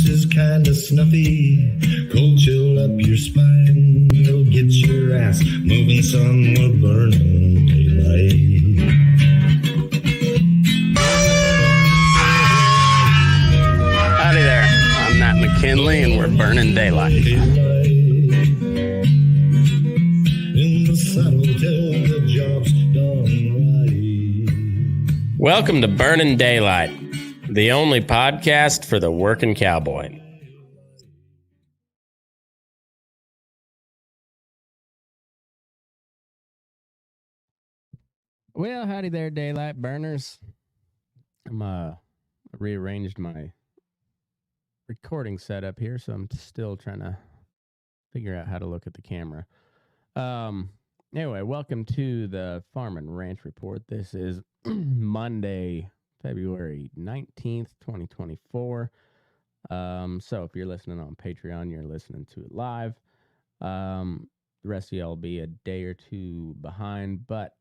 is kinda snuffy, cold chill up your spine. You'll get your ass moving, son, we're burning daylight. Howdy there, I'm Matt McKinley and we're burning daylight. In the saddle till the job's done right. Welcome to Burnin' Daylight, the only podcast for the working cowboy. Well, howdy there, daylight burners. I'm rearranged my recording setup here, so I'm still trying to figure out how to look at the camera. Anyway, welcome to the Farm and Ranch Report. This is Monday, February 19th, 2024. So if you're listening on Patreon, you're listening to it live. The rest of y'all will be a day or two behind, but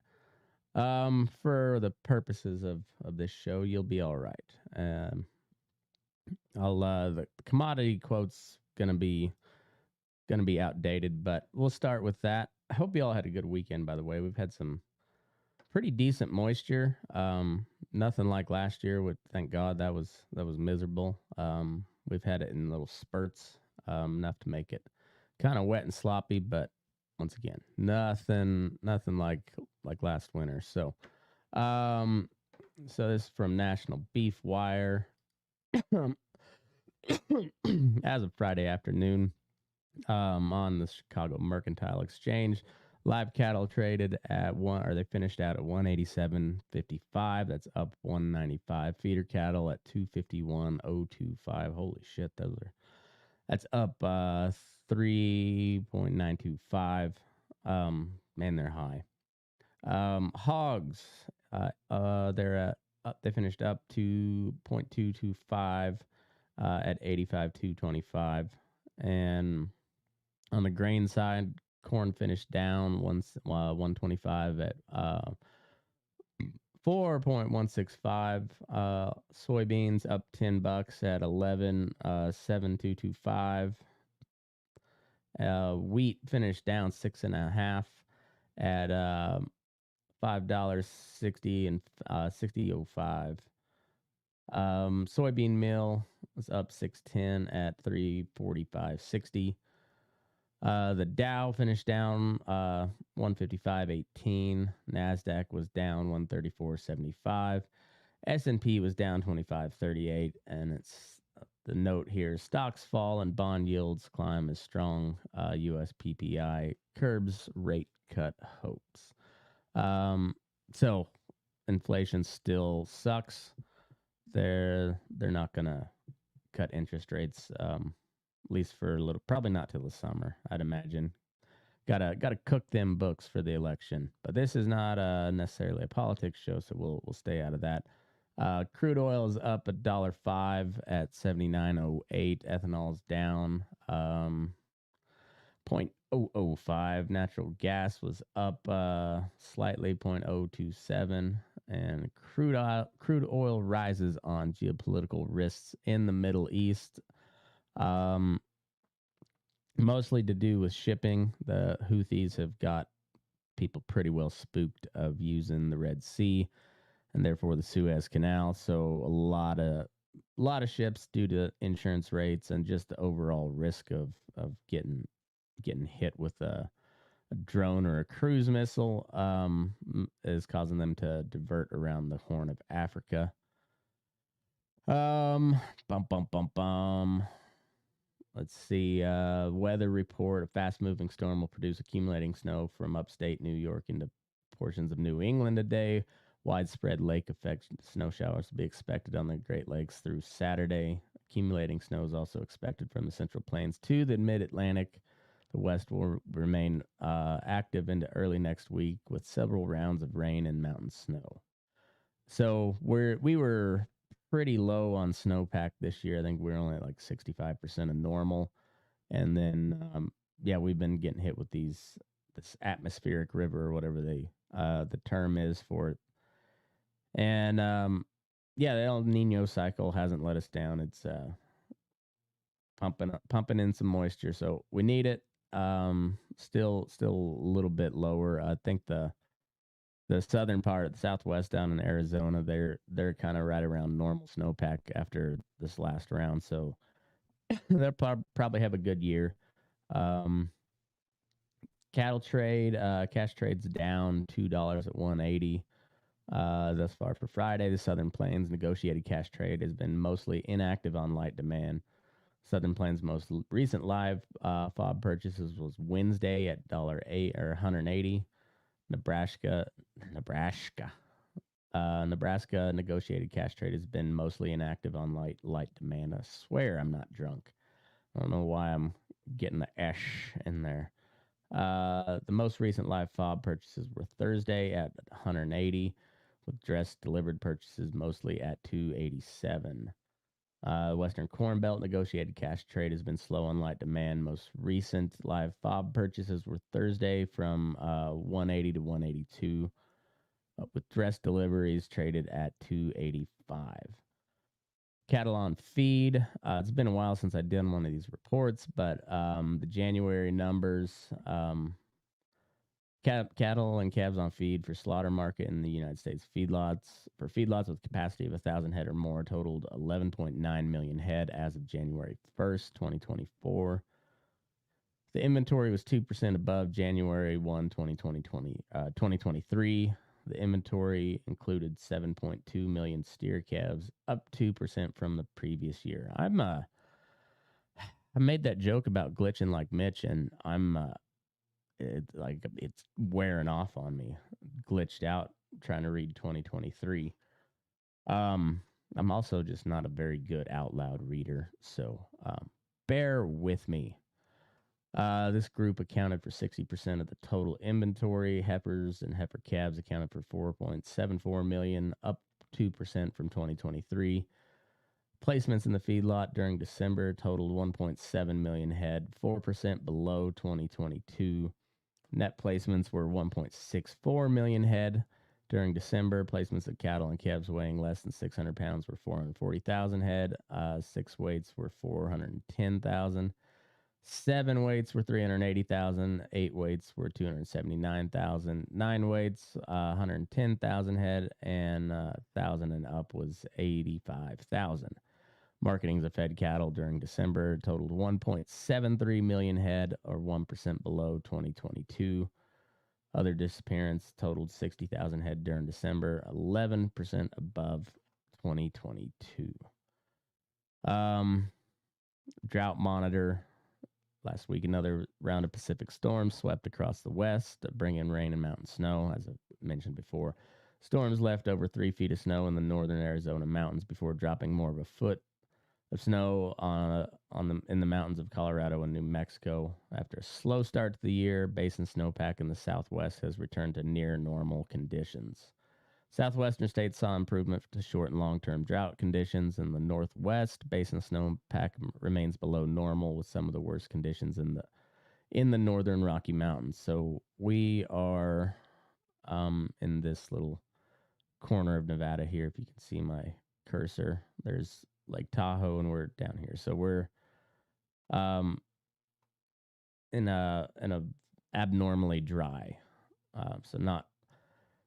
for the purposes of this show, you'll be all right. The commodity quote's gonna be outdated, but we'll start with that. I hope you all had a good weekend, by the way. We've had some pretty decent moisture. Nothing like last year. Thank God that was miserable. We've had it in little spurts, enough to make it kind of wet and sloppy, but once again, nothing like last winter. So this is from National Beef Wire. As of Friday afternoon, on the Chicago Mercantile Exchange, live cattle traded at they finished out at 187.55. That's up 195. Feeder cattle at 251.025. Holy shit, that's up 3.925. Man, they're high. Hogs, they finished up to 0.225 at 85.225. And on the grain side, corn finished down 125 at 4.165. Soybeans up $10 at 11.7225. Wheat finished down 6.5 at $5.60 and 60.05. Soybean meal was up 6.10 at 345.60. The Dow finished down 155.18. Nasdaq was down 134.75. S&P was down 25.38, and it's the note here: stocks fall and bond yields climb as strong U.S. PPI curbs rate cut hopes. So inflation still sucks. They're not gonna cut interest rates, at least for a little, probably not till the summer, I'd imagine. Gotta cook them books for the election. But this is not necessarily a politics show, so we'll stay out of that. Crude oil is up $1.05 at 79.08. Ethanol is down 0.005. Natural gas was up slightly, 0.027. And crude oil rises on geopolitical risks in the Middle East. Mostly to do with shipping. The Houthis have got people pretty well spooked of using the Red Sea and therefore the Suez Canal. So a lot of ships, due to insurance rates and just the overall risk of getting hit with a drone or a cruise missile, is causing them to divert around the Horn of Africa. Let's see. Weather report: a fast-moving storm will produce accumulating snow from upstate New York into portions of New England today. Widespread lake effect snow showers will be expected on the Great Lakes through Saturday. Accumulating snow is also expected from the Central Plains to the Mid-Atlantic. The West will remain active into early next week with several rounds of rain and mountain snow. So we were pretty low on snowpack this year. I think we're only at like 65% of normal. And then, we've been getting hit with this atmospheric river, or whatever the term is for it. And, the El Nino cycle hasn't let us down. It's pumping in some moisture. So we need it. Still a little bit lower. I think the southern part of the Southwest down in Arizona, they're kind of right around normal snowpack after this last round. So they'll probably have a good year. Um, Cattle trade, cash trades down $2 at 180. Thus far for Friday, the Southern Plains negotiated cash trade has been mostly inactive on light demand. Southern Plains' most recent live FOB purchases was Wednesday at $8 or 180. Nebraska, Nebraska negotiated cash trade has been mostly inactive on light demand. I swear I'm not drunk. I don't know why I'm getting the esh in there. The most recent live FOB purchases were Thursday at 180, with dress delivered purchases mostly at 287. Western Corn Belt negotiated cash trade has been slow on light demand. Most recent live FOB purchases were Thursday from 180 to 182, with dress deliveries traded at 285. Cattle on feed. It's been a while since I've done one of these reports, but the January numbers, cattle and calves on feed for slaughter market in the United States feedlots with capacity of 1,000 head or more totaled 11.9 million head as of January 1st, 2024. The inventory was 2% above January 1, 2023. The inventory included 7.2 million steer calves, up 2% from the previous year. I made that joke about glitching like Mitch, and it's wearing off on me. Glitched out trying to read 2023. I'm also just not a very good out loud reader, so bear with me. This group accounted for 60% of the total inventory. Heifers and heifer calves accounted for 4.74 million, up 2% from 2023. Placements in the feedlot during December totaled 1.7 million head, 4% below 2022. Net placements were 1.64 million head. During December, placements of cattle and calves weighing less than 600 pounds were 440,000 head. 6 weights were 410,000. 7 weights were 380,000. 8 weights were 279,000. 9 weights, 110,000 head, and 1,000 and up was 85,000. Marketings of fed cattle during December totaled 1.73 million head, or 1% below 2022. Other disappearance totaled 60,000 head during December, 11% above 2022. Drought monitor. Last week, another round of Pacific storms swept across the west, bringing rain and mountain snow, as I mentioned before. Storms left over 3 feet of snow in the northern Arizona mountains before dropping more of a foot of snow in the mountains of Colorado and New Mexico. After a slow start to the year, basin snowpack in the southwest has returned to near normal conditions. Southwestern states saw improvement to short and long-term drought conditions. In the northwest, basin snowpack remains below normal, with some of the worst conditions in the northern Rocky Mountains. So we are in this little corner of Nevada here. If you can see my cursor, there's Lake Tahoe, and we're down here. So we're in a abnormally dry, so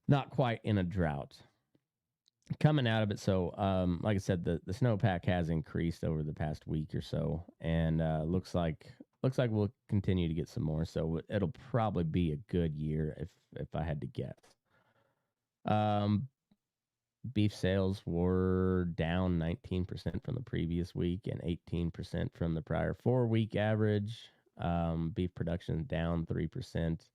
not quite in a drought. Coming out of it, so like I said, the snowpack has increased over the past week or so, and looks like we'll continue to get some more. So it'll probably be a good year if I had to guess. Beef sales were down 19% from the previous week and 18% from the prior 4-week average. Beef production down 3%.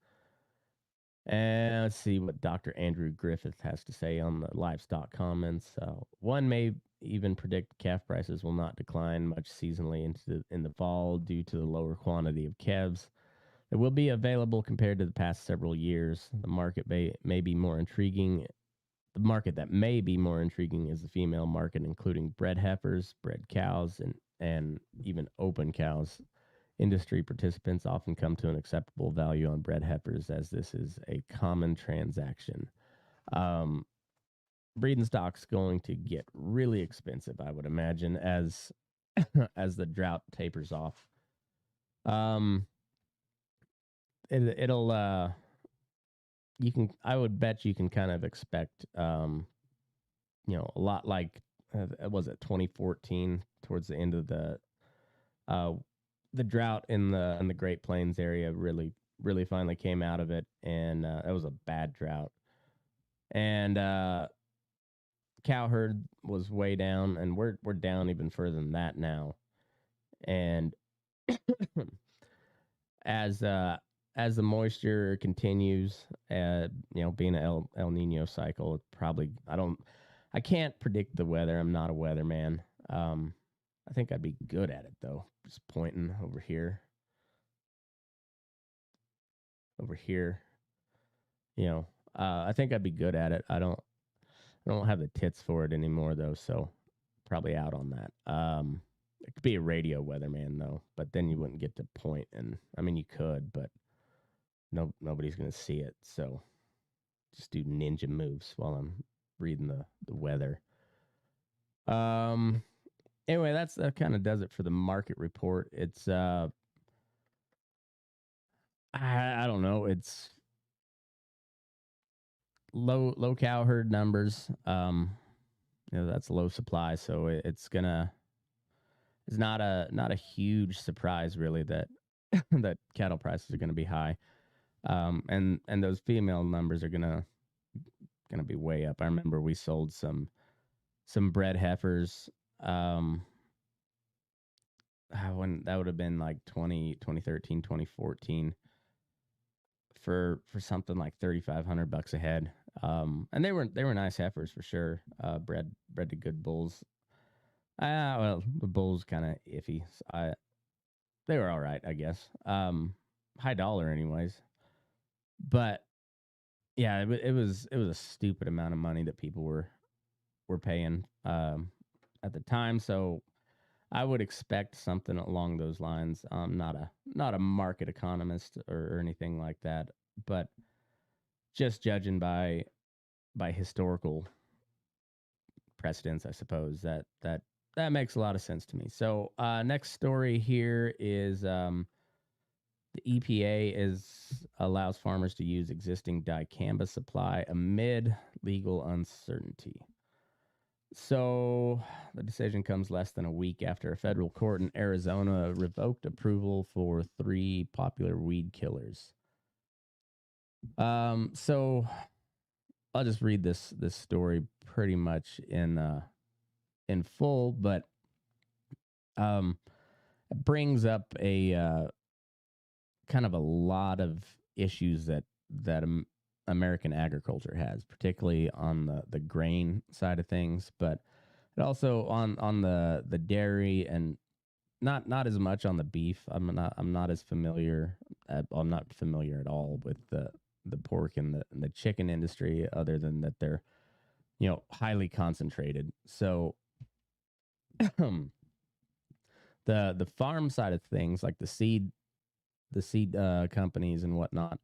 And let's see what Dr. Andrew Griffith has to say on the livestock comments. One may even predict calf prices will not decline much seasonally in the fall due to the lower quantity of calves that will be available compared to the past several years. The market may be more intriguing. The market that may be more intriguing is the female market, including bred heifers, bred cows, and even open cows. Industry participants often come to an acceptable value on bred heifers, as this is a common transaction. Breeding stock's going to get really expensive, I would imagine, as as the drought tapers off. Um, it'll you can I would bet you can kind of expect a lot like was it 2014 towards the end of uh the drought in the Great Plains area really finally came out of it, and it was a bad drought, and cow herd was way down, and we're down even further than that now, and as uh as the moisture continues, being an El Nino cycle, it probably I can't predict the weather. I'm not a weatherman. I think I'd be good at it though. Just pointing over here. I think I'd be good at it. I don't have the tits for it anymore though, so probably out on that. It could be a radio weatherman though, but then you wouldn't get to point, and I mean you could, but nobody's gonna see it. So just do ninja moves while I'm reading the weather. Um. Anyway, that kind of does it for the market report. It's I don't know. It's low cow herd numbers. That's low supply, so it's not a huge surprise really that that cattle prices are gonna be high. And those female numbers are gonna be way up. I remember we sold some bred heifers. When that would have been like 2013, 2014 for something like $3,500 a head. And they were nice heifers for sure. Bred to good bulls. Well, the bulls kind of iffy. They were all right, I guess. High dollar anyways. But yeah, it was a stupid amount of money that people were paying at the time. So I would expect something along those lines. I'm not a market economist or anything like that, but just judging by historical precedents, I suppose that makes a lot of sense to me. So next story here is the EPA allows farmers to use existing dicamba supply amid legal uncertainty. So the decision comes less than a week after a federal court in Arizona revoked approval for 3 popular weed killers. So I'll just read this story pretty much in full, but it brings up a kind of a lot of issues that American agriculture has, particularly on the grain side of things, but it also on the dairy, and not as much on the beef. I'm not as familiar. I'm not familiar at all with the pork and the chicken industry, other than that they're highly concentrated. So the farm side of things, like the seed companies and whatnot,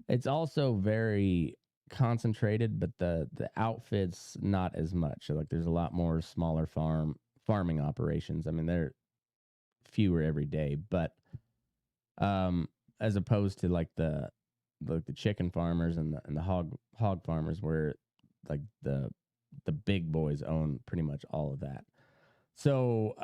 it's also very concentrated, but the outfits not as much. So like there's a lot more smaller farming operations. I mean, they're fewer every day, but as opposed to like the chicken farmers and the hog farmers, where like the big boys own pretty much all of that. So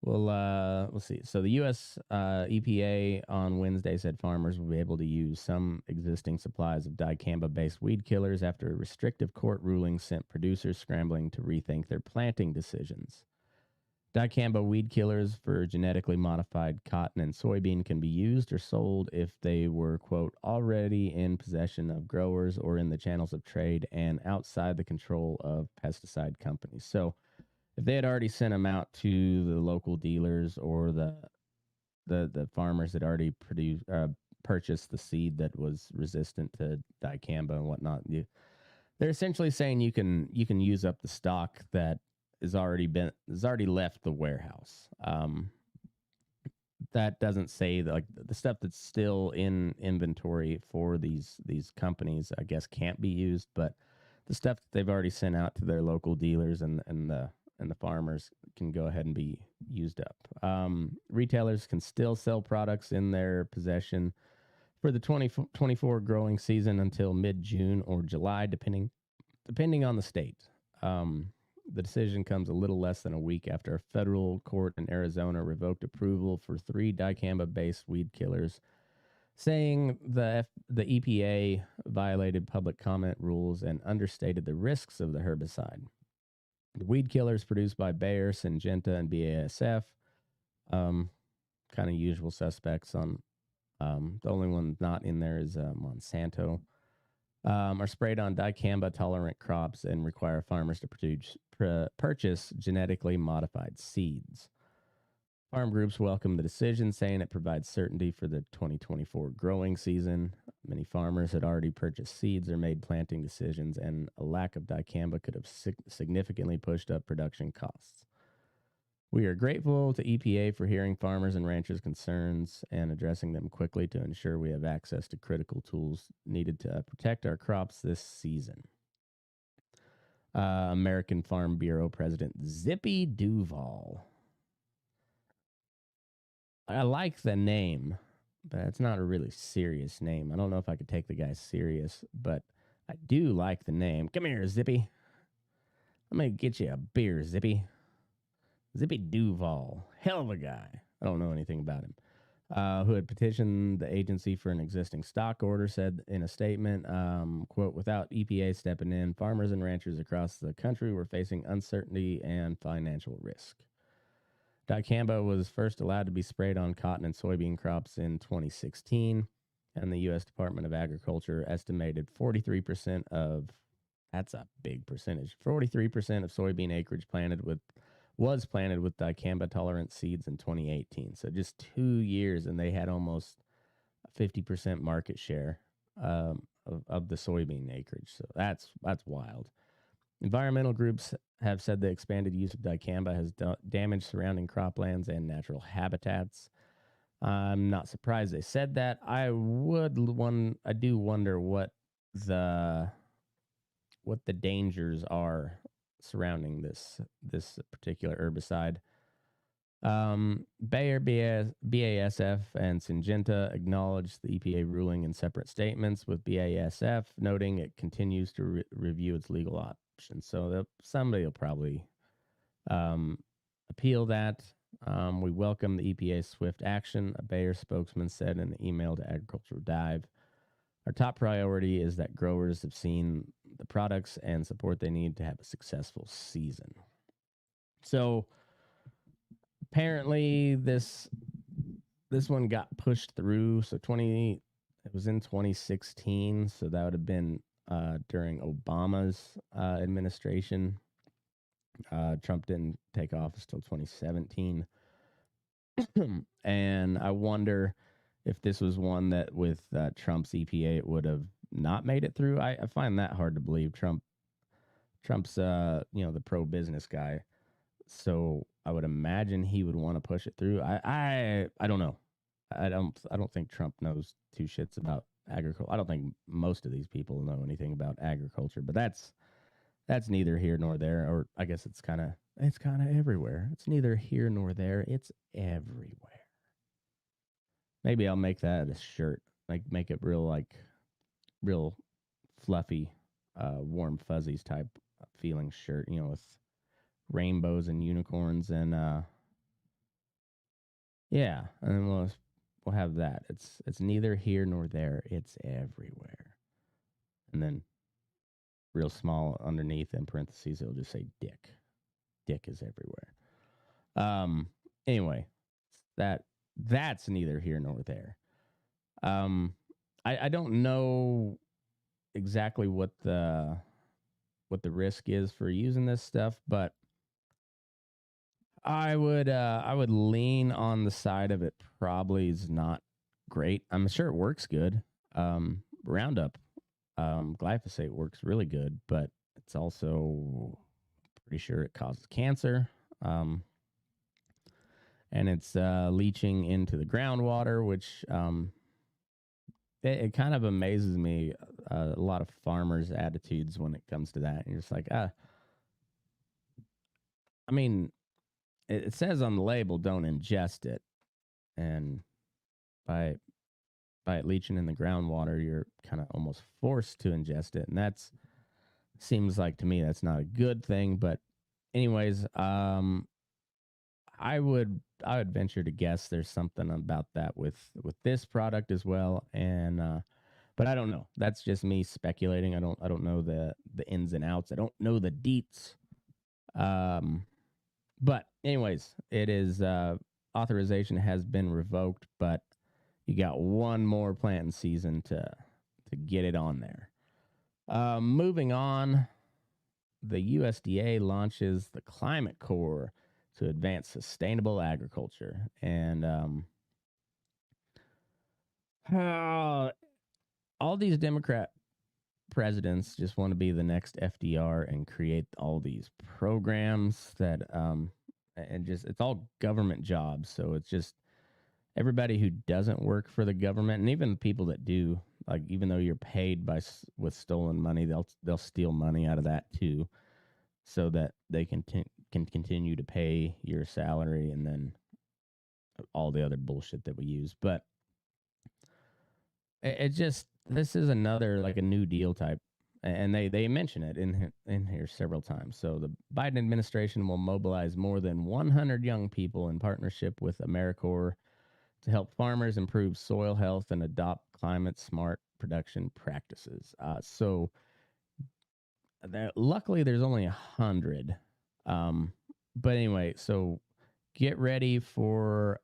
well, let's see. So the U.S. EPA on Wednesday said farmers will be able to use some existing supplies of dicamba-based weed killers after a restrictive court ruling sent producers scrambling to rethink their planting decisions. Dicamba weed killers for genetically modified cotton and soybean can be used or sold if they were, quote, already in possession of growers or in the channels of trade and outside the control of pesticide companies. So if they had already sent them out to the local dealers or the farmers that already purchased the seed that was resistant to dicamba and whatnot, they're essentially saying you can use up the stock that has already left the warehouse. That doesn't say that, like, the stuff that's still in inventory for these companies, I guess, can't be used, but the stuff that they've already sent out to their local dealers and the farmers can go ahead and be used up. Retailers can still sell products in their possession for the 2024 growing season until mid-June or July, depending on the state. The decision comes a little less than a week after a federal court in Arizona revoked approval for 3 dicamba-based weed killers, saying the EPA violated public comment rules and understated the risks of the herbicide. The weed killers produced by Bayer, Syngenta, and BASF, kind of usual suspects on. The only one not in there is Monsanto. Are sprayed on dicamba-tolerant crops and require farmers to purchase genetically modified seeds. Farm groups welcome the decision, saying it provides certainty for the 2024 growing season. Many farmers had already purchased seeds or made planting decisions, and a lack of dicamba could have significantly pushed up production costs. We are grateful to EPA for hearing farmers and ranchers' concerns and addressing them quickly to ensure we have access to critical tools needed to protect our crops this season. American Farm Bureau President Zippy Duval. I like the name, but it's not a really serious name. I don't know if I could take the guy serious, but I do like the name. Come here, Zippy. I'm going to get you a beer, Zippy. Zippy Duval. Hell of a guy. I don't know anything about him. Who had petitioned the agency for an existing stock order, said in a statement, quote, without EPA stepping in, farmers and ranchers across the country were facing uncertainty and financial risk. Dicamba was first allowed to be sprayed on cotton and soybean crops in 2016, and the U.S. Department of Agriculture estimated 43% of, that's a big percentage, 43% of soybean acreage was planted with dicamba-tolerant seeds in 2018. So just 2 years, and they had almost a 50% market share of the soybean acreage. So that's wild. Environmental groups have said the expanded use of dicamba has damaged surrounding croplands and natural habitats. I'm not surprised they said that. I do wonder what the dangers are surrounding this particular herbicide. Bayer, BASF, and Syngenta acknowledged the EPA ruling in separate statements, with BASF noting it continues to review its legal options. So somebody will probably appeal that. We welcome the EPA's swift action, a Bayer spokesman said in an email to Agricultural Dive. Our top priority is that growers have seen the products and support they need to have a successful season. So apparently this one got pushed through. So it was in 2016. So that would have been during Obama's administration. Trump didn't take office till 2017. And I wonder if this was one that with Trump's EPA it would have not made it through. I find that hard to believe. Trump's the pro-business guy, so I would imagine he would want to push it through. I don't know. I don't think Trump knows two shits about agriculture. I don't think most of these people know anything about agriculture, but that's neither here nor there. Or I guess it's kind of everywhere. It's neither here nor there. It's everywhere. Maybe I'll make that a shirt. Like make it real fluffy, warm fuzzies type feeling shirt, with rainbows and unicorns and yeah, and then we'll have that. It's neither here nor there. It's everywhere. And then real small underneath in parentheses it'll just say dick. Dick is everywhere. Anyway, that's neither here nor there. I don't know exactly what the risk is for using this stuff, but I would lean on the side of it probably is not great. I'm sure it works good. Roundup, glyphosate works really good, but it's also pretty sure it causes cancer. And it's leaching into the groundwater, which it kind of amazes me. a lot of farmers' attitudes when it comes to that. And you're just like, I mean, it says on the label, don't ingest it. And by it leaching in the groundwater, you're kind of almost forced to ingest it. And that's seems like to me that's not a good thing. But anyways, I would venture to guess there's something about that with this product as well. And but I don't know. That's just me speculating. I don't know the ins and outs. I don't know the deets. But anyways, it is authorization has been revoked, but you got one more planting season to get it on there. Moving on, the USDA launches the Climate Corps to advance sustainable agriculture. And all these Democrat presidents just want to be the next FDR and create all these programs that and just it's all government jobs. So it's just everybody who doesn't work for the government, and even people that do, like even though you're paid with stolen money, they'll steal money out of that too, so that they can continue to pay your salary and then all the other bullshit that we use. But it just this is another like a New Deal type, and they mention it in here several times. So the Biden administration will mobilize more than 100 young people in partnership with AmeriCorps to help farmers improve soil health and adopt climate smart production practices. Luckily, there's only 100. But anyway, so get ready for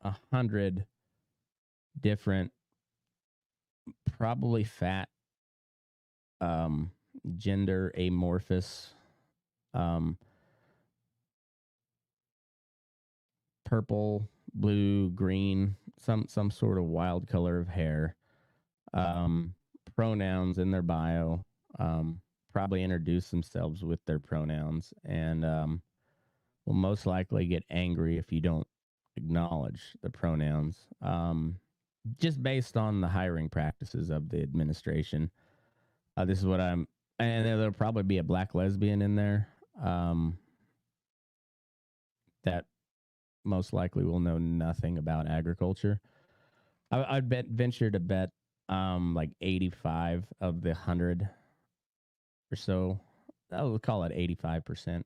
100 different, probably fat, gender amorphous, purple, blue, green, some sort of wild color of hair, pronouns in their bio, probably introduce themselves with their pronouns, and will most likely get angry if you don't acknowledge the pronouns, just based on the hiring practices of the administration. This is what and there'll probably be a black lesbian in there that most likely will know nothing about agriculture. I'd venture to bet like 85 of the 100 or so, I would call it 85%,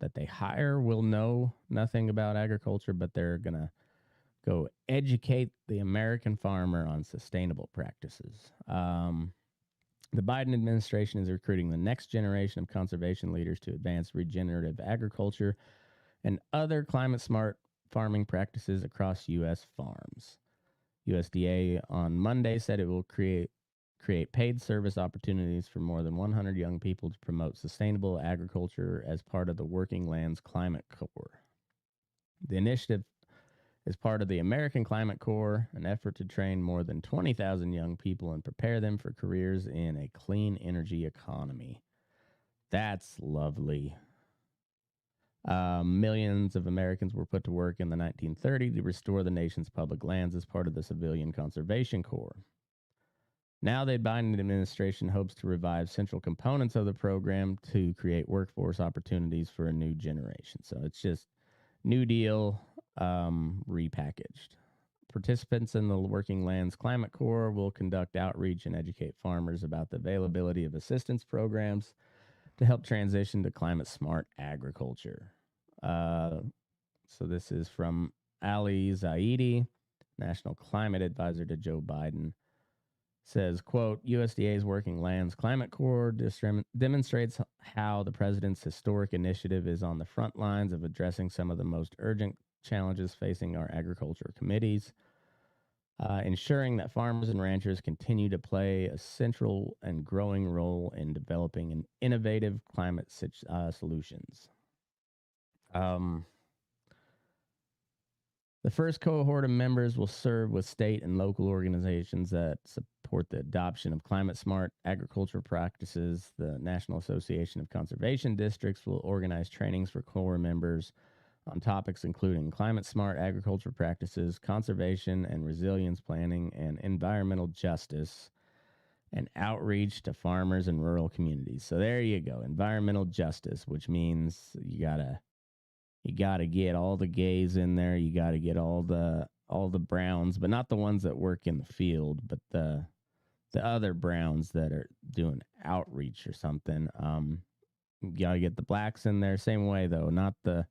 that they hire will know nothing about agriculture, but they're going to go educate the American farmer on sustainable practices. The Biden administration is recruiting the next generation of conservation leaders to advance regenerative agriculture and other climate smart farming practices across U.S. farms. USDA on Monday said it will create paid service opportunities for more than 100 young people to promote sustainable agriculture as part of the Working Lands Climate Corps. The initiative is part of the American Climate Corps, an effort to train more than 20,000 young people and prepare them for careers in a clean energy economy. That's lovely. Millions of Americans were put to work in the 1930s to restore the nation's public lands as part of the Civilian Conservation Corps. Now the Biden administration hopes to revive central components of the program to create workforce opportunities for a new generation. So it's just New Deal repackaged. Participants in the Working Lands Climate Corps will conduct outreach and educate farmers about the availability of assistance programs to help transition to climate smart agriculture. So this is from Ali Zaidi, National Climate Advisor to Joe Biden. Says, quote, USDA's Working Lands Climate Corps demonstrates how the president's historic initiative is on the front lines of addressing some of the most urgent challenges facing our agriculture committees, ensuring that farmers and ranchers continue to play a central and growing role in developing an innovative climate solutions. The first cohort of members will serve with state and local organizations that support the adoption of climate smart agriculture practices. The National Association of Conservation Districts will organize trainings for Corps members on topics including climate smart agriculture practices, conservation and resilience planning, and environmental justice. and outreach to farmers and rural communities. So there you go, environmental justice, which means you gotta get all the gays in there. You gotta get all the browns, but not the ones that work in the field, but the other browns that are doing outreach or something. You gotta get the blacks in there. Same way though, not the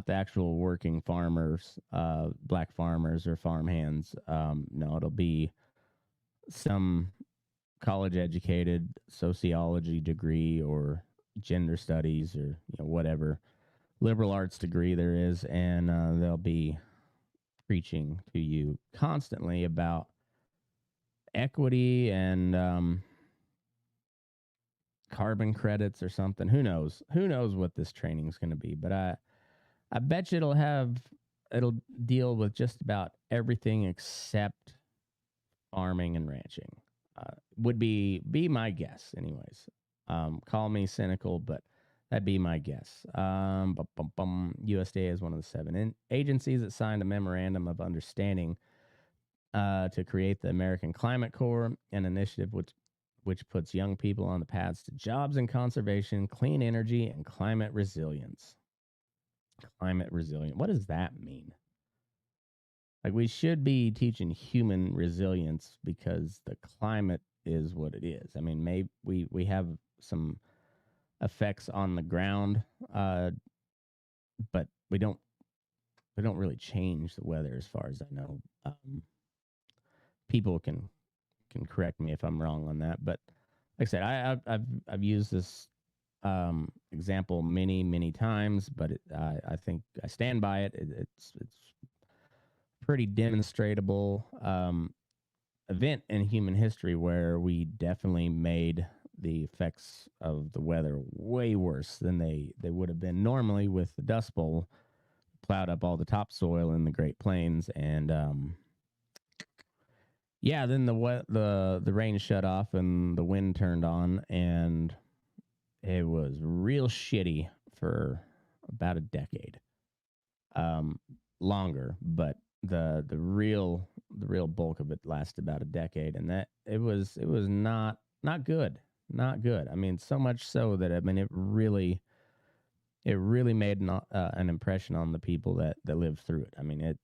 actual working farmers, black farmers or farmhands. No, it'll be some college educated sociology degree or gender studies or whatever liberal arts degree there is, and they'll be preaching to you constantly about equity and carbon credits or something. Who knows? Who knows what this training is going to be? But I bet you it'll deal with just about everything except farming and ranching. Would be my guess, anyways. Call me cynical, but that'd be my guess. USDA is one of the 7 agencies that signed a memorandum of understanding to create the American Climate Corps, an initiative which puts young people on the paths to jobs in conservation, clean energy, and climate resilience. Climate resilient. What does that mean? Like, we should be teaching human resilience because the climate is what it is. I mean, maybe we have some effects on the ground, but we don't really change the weather, as far as I know. People can correct me if I'm wrong on that, but like I said, I've used this example many times, but I think I stand by it. It's pretty demonstratable event in human history where we definitely made the effects of the weather way worse than they would have been normally, with the Dust Bowl plowed up all the topsoil in the Great Plains, and then the rain shut off and the wind turned on, and it was real shitty for about a decade, longer, but the real bulk of it lasted about a decade, and that it was not good, not good. I mean, so much so that it really made an impression on the people that lived through it. I mean,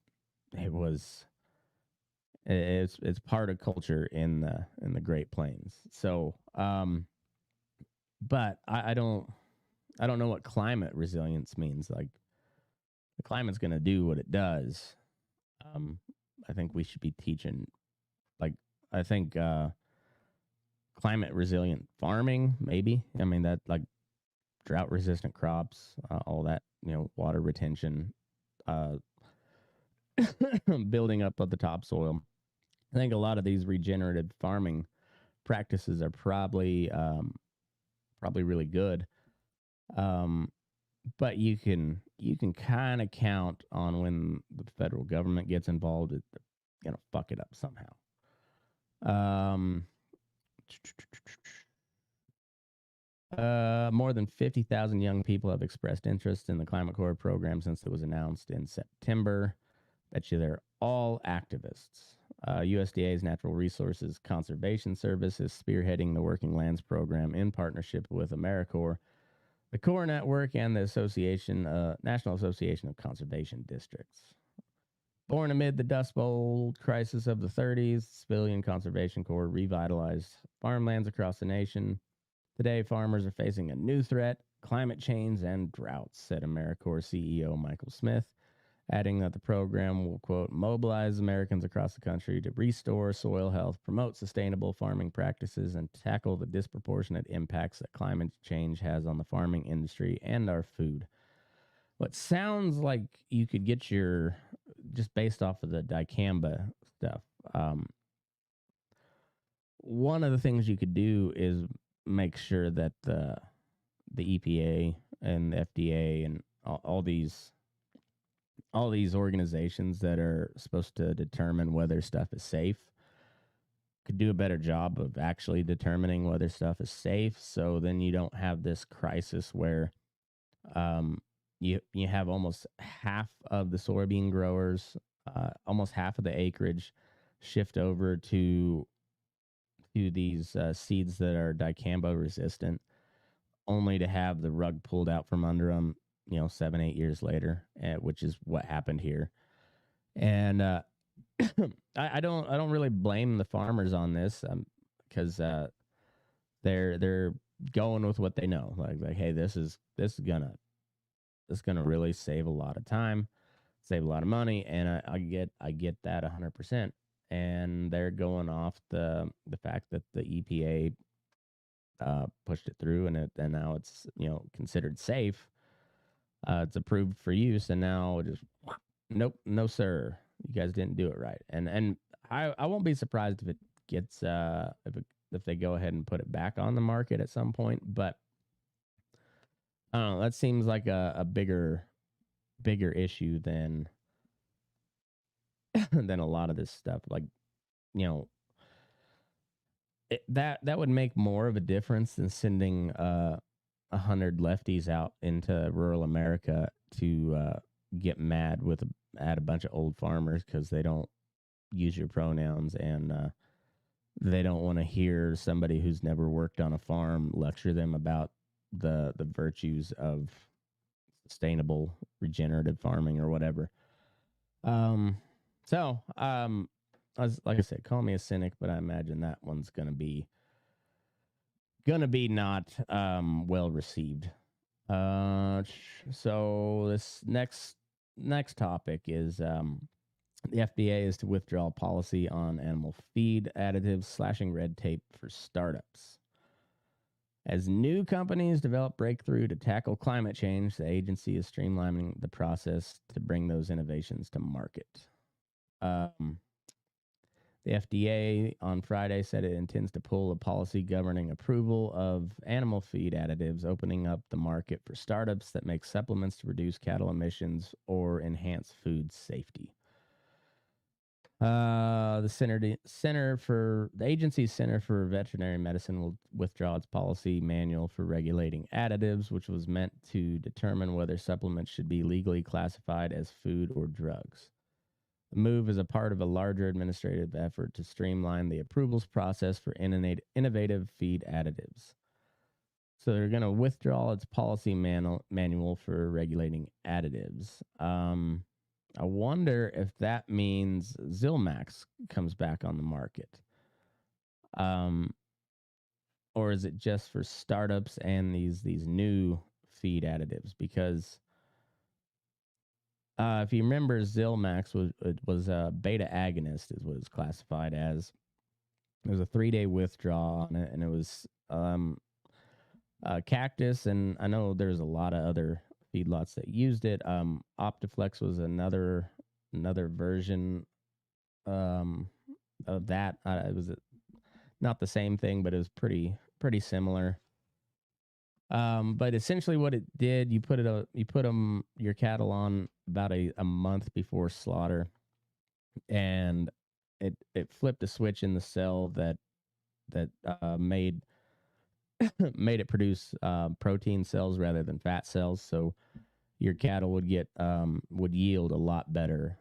it's part of culture in the Great Plains. So, but I don't know what climate resilience means. Like, the climate's going to do what it does. I think we should be teaching, like, I think climate resilient farming, maybe. I mean, that, like, drought resistant crops, all that, water retention, building up of the topsoil. I think a lot of these regenerative farming practices are probably really good. But you can kind of count on when the federal government gets involved, they're gonna fuck it up somehow. More than 50,000 young people have expressed interest in the Climate Corps program since it was announced in September. Bet you they're all activists. USDA's Natural Resources Conservation Service is spearheading the Working Lands program in partnership with AmeriCorps, the Corps Network, and the National Association of Conservation Districts. Born amid the Dust Bowl crisis of the 30s, Civilian Conservation Corps revitalized farmlands across the nation. Today, farmers are facing a new threat: climate change and droughts, said AmeriCorps CEO Michael Smith, adding that the program will, quote, mobilize Americans across the country to restore soil health, promote sustainable farming practices, and tackle the disproportionate impacts that climate change has on the farming industry and our food. What sounds like you could get just based off of the Dicamba stuff, one of the things you could do is make sure that the EPA and the FDA and all these organizations that are supposed to determine whether stuff is safe could do a better job of actually determining whether stuff is safe. So then you don't have this crisis where you have almost half of the soybean growers, almost half of the acreage shift over to to these seeds that are dicamba resistant, only to have the rug pulled out from under them, 7-8 years later, which is what happened here. And I don't really blame the farmers on this, because they're going with what they know. Like, hey, this is gonna really save a lot of time, save a lot of money, and I get that 100%. And they're going off the fact that the EPA pushed it through, and now it's considered safe. It's approved for use, and now just nope, no sir, you guys didn't do it right. And I won't be surprised if it gets if they go ahead and put it back on the market at some point. But I don't know. That seems like a bigger issue than than a lot of this stuff. Like, that would make more of a difference than sending 100 lefties out into rural America to get mad at a bunch of old farmers because they don't use your pronouns, and they don't want to hear somebody who's never worked on a farm lecture them about the virtues of sustainable regenerative farming or whatever. Like I said, call me a cynic, but I imagine that one's gonna be not well received. So this next topic is the FDA is to withdraw policy on animal feed additives, slashing red tape for startups. As new companies develop breakthrough to tackle climate change, the agency is streamlining the process to bring those innovations to market. The FDA on Friday said it intends to pull a policy governing approval of animal feed additives, opening up the market for startups that make supplements to reduce cattle emissions or enhance food safety. The agency's Center for Veterinary Medicine will withdraw its policy manual for regulating additives, which was meant to determine whether supplements should be legally classified as food or drugs. The move is a part of a larger administrative effort to streamline the approvals process for innovative feed additives. So they're going to withdraw its policy manual for regulating additives. I wonder if that means Zilmax comes back on the market. Or is it just for startups and these new feed additives? Because if you remember, Zilmax was a beta agonist, is what it's classified as. It was a 3-day withdrawal on it, and it was cactus, and I know there's a lot of other feedlots that used it. Optiflex was another version of that. It was not the same thing, but it was pretty similar. But essentially, what it did, you put your cattle on about a month before slaughter, and it flipped a switch in the cell that made it produce protein cells rather than fat cells. So your cattle would yield a lot better.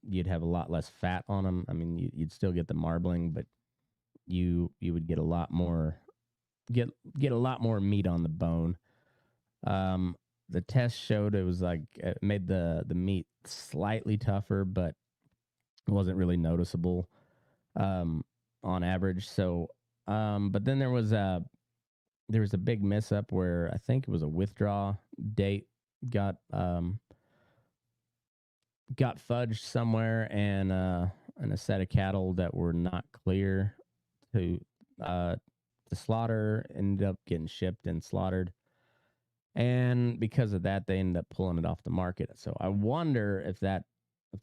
You'd have a lot less fat on them. I mean, you'd still get the marbling, but you would get a lot more get a lot more meat on the bone. The test showed it made the meat slightly tougher, but it wasn't really noticeable on average. So, but then there was a big mess up where I think it was a withdraw date got fudged somewhere, and a set of cattle that were not clear to slaughter ended up getting shipped and slaughtered. And because of that, they ended up pulling it off the market. So I wonder if that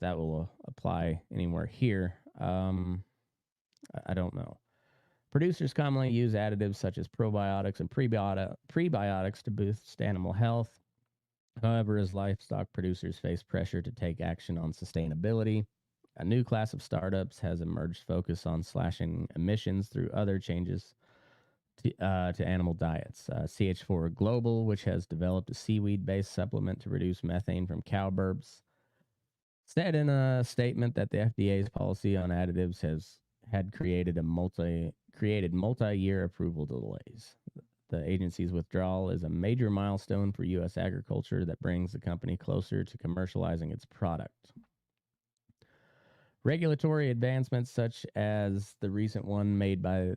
will apply anywhere here. I don't know. Producers commonly use additives such as probiotics and prebiotics to boost animal health. However, as livestock producers face pressure to take action on sustainability, a new class of startups has emerged focused on slashing emissions through other changes to animal diets. CH4 Global, which has developed a seaweed-based supplement to reduce methane from cow burps, said in a statement that the FDA's policy on additives had created a created multi-year approval delays. The agency's withdrawal is a major milestone for U.S. agriculture that brings the company closer to commercializing its product. Regulatory advancements such as the recent one made by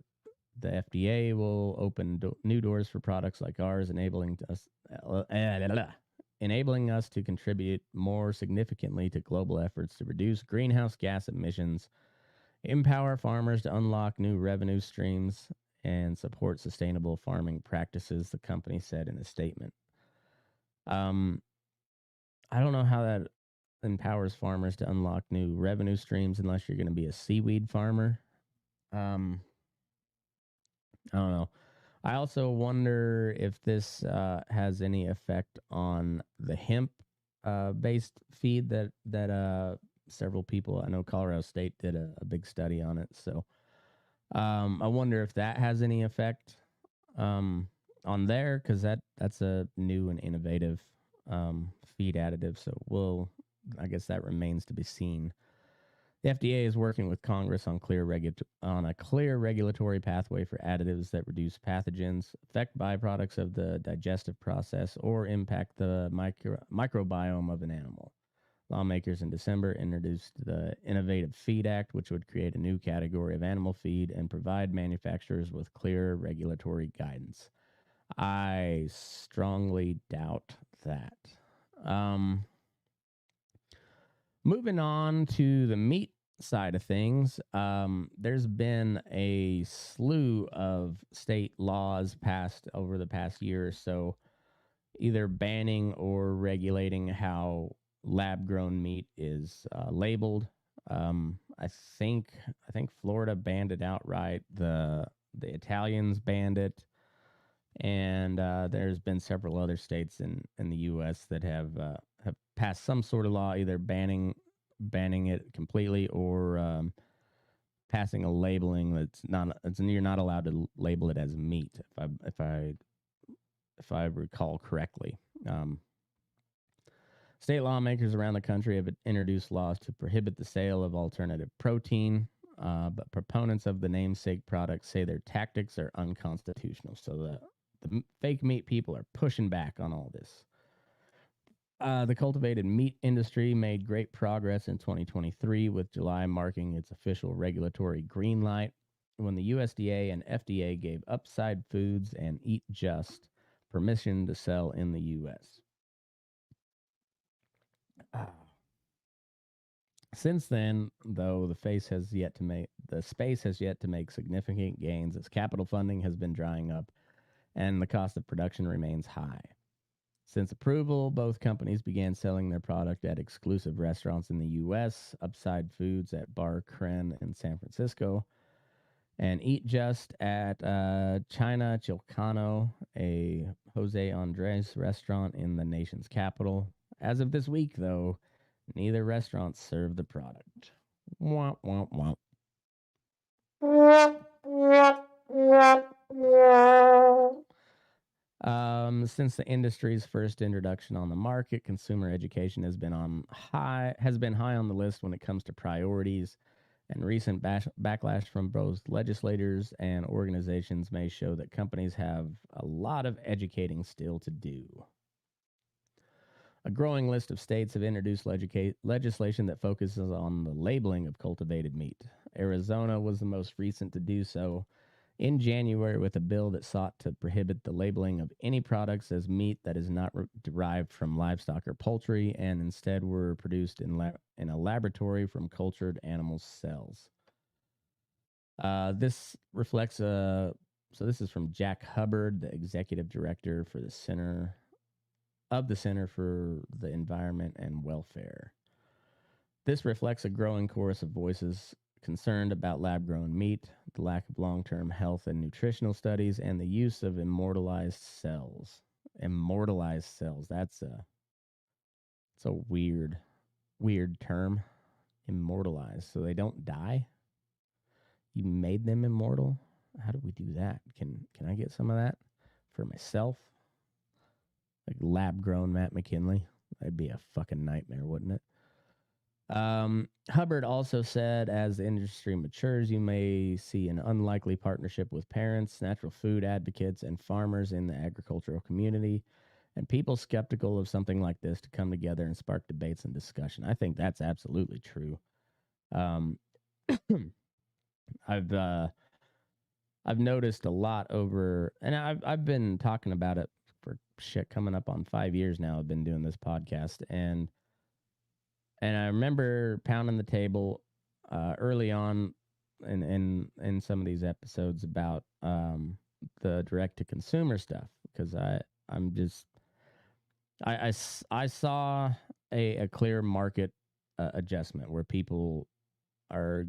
the FDA will open new doors for products like ours, enabling us to contribute more significantly to global efforts to reduce greenhouse gas emissions, empower farmers to unlock new revenue streams, and support sustainable farming practices, the company said in a statement. I don't know how that empowers farmers to unlock new revenue streams unless you're going to be a seaweed farmer. I don't know. I also wonder if this has any effect on the hemp based feed that several people, I know Colorado State did a big study on it. So I wonder if that has any effect on there, because that's a new and innovative feed additive. So I guess that remains to be seen. The FDA is working with Congress on a clear regulatory pathway for additives that reduce pathogens, affect byproducts of the digestive process, or impact the microbiome of an animal. Lawmakers in December introduced the Innovative Feed Act, which would create a new category of animal feed and provide manufacturers with clear regulatory guidance. I strongly doubt that. Moving on to the meat side of things, there's been a slew of state laws passed over the past year or so, either banning or regulating how lab-grown meat is labeled. I think Florida banned it outright. The Italians banned it, and there's been several other states in the U.S. that have passed some sort of law, either banning it completely or passing a labeling that's you're not allowed to label it as meat. If I recall correctly, state lawmakers around the country have introduced laws to prohibit the sale of alternative protein, but proponents of the namesake product say their tactics are unconstitutional. So the fake meat people are pushing back on all this. The cultivated meat industry made great progress in 2023, with July marking its official regulatory green light when the USDA and FDA gave Upside Foods and Eat Just permission to sell in the U.S. Since then, though, the space has yet to make significant gains as capital funding has been drying up and the cost of production remains high. Since approval, both companies began selling their product at exclusive restaurants in the U.S., Upside Foods at Bar Cren in San Francisco, and Eat Just at China Chilcano, a Jose Andres restaurant in the nation's capital. As of this week, though, neither restaurant served the product. Womp, womp, womp. Since the industry's first introduction on the market, consumer education has been high on the list when it comes to priorities, and recent backlash from both legislators and organizations may show that companies have a lot of educating still to do. A growing list of states have introduced legislation that focuses on the labeling of cultivated meat. Arizona was the most recent to do so in January with a bill that sought to prohibit the labeling of any products as meat that is not derived from livestock or poultry and instead were produced in a laboratory from cultured animal cells. This reflects so this is from Jack Hubbard, the executive director for the Center for the Environment and Welfare. This reflects a growing chorus of voices concerned about lab-grown meat, the lack of long-term health and nutritional studies, and the use of immortalized cells. Immortalized cells. That's a weird term. Immortalized. So they don't die? You made them immortal? How do we do that? Can I get some of that for myself? Like lab-grown Matt McKinley? That'd be a fucking nightmare, wouldn't it? Hubbard also said, as the industry matures, you may see an unlikely partnership with parents, natural food advocates, and farmers in the agricultural community, and people skeptical of something like this to come together and spark debates and discussion. I think that's absolutely true. Um, I've I've noticed a lot over, and I've been talking about it for shit coming up on 5 years now. I've been doing this podcast, and I remember pounding the table early on in some of these episodes about the direct to consumer stuff, because I'm just I saw a clear market adjustment where people are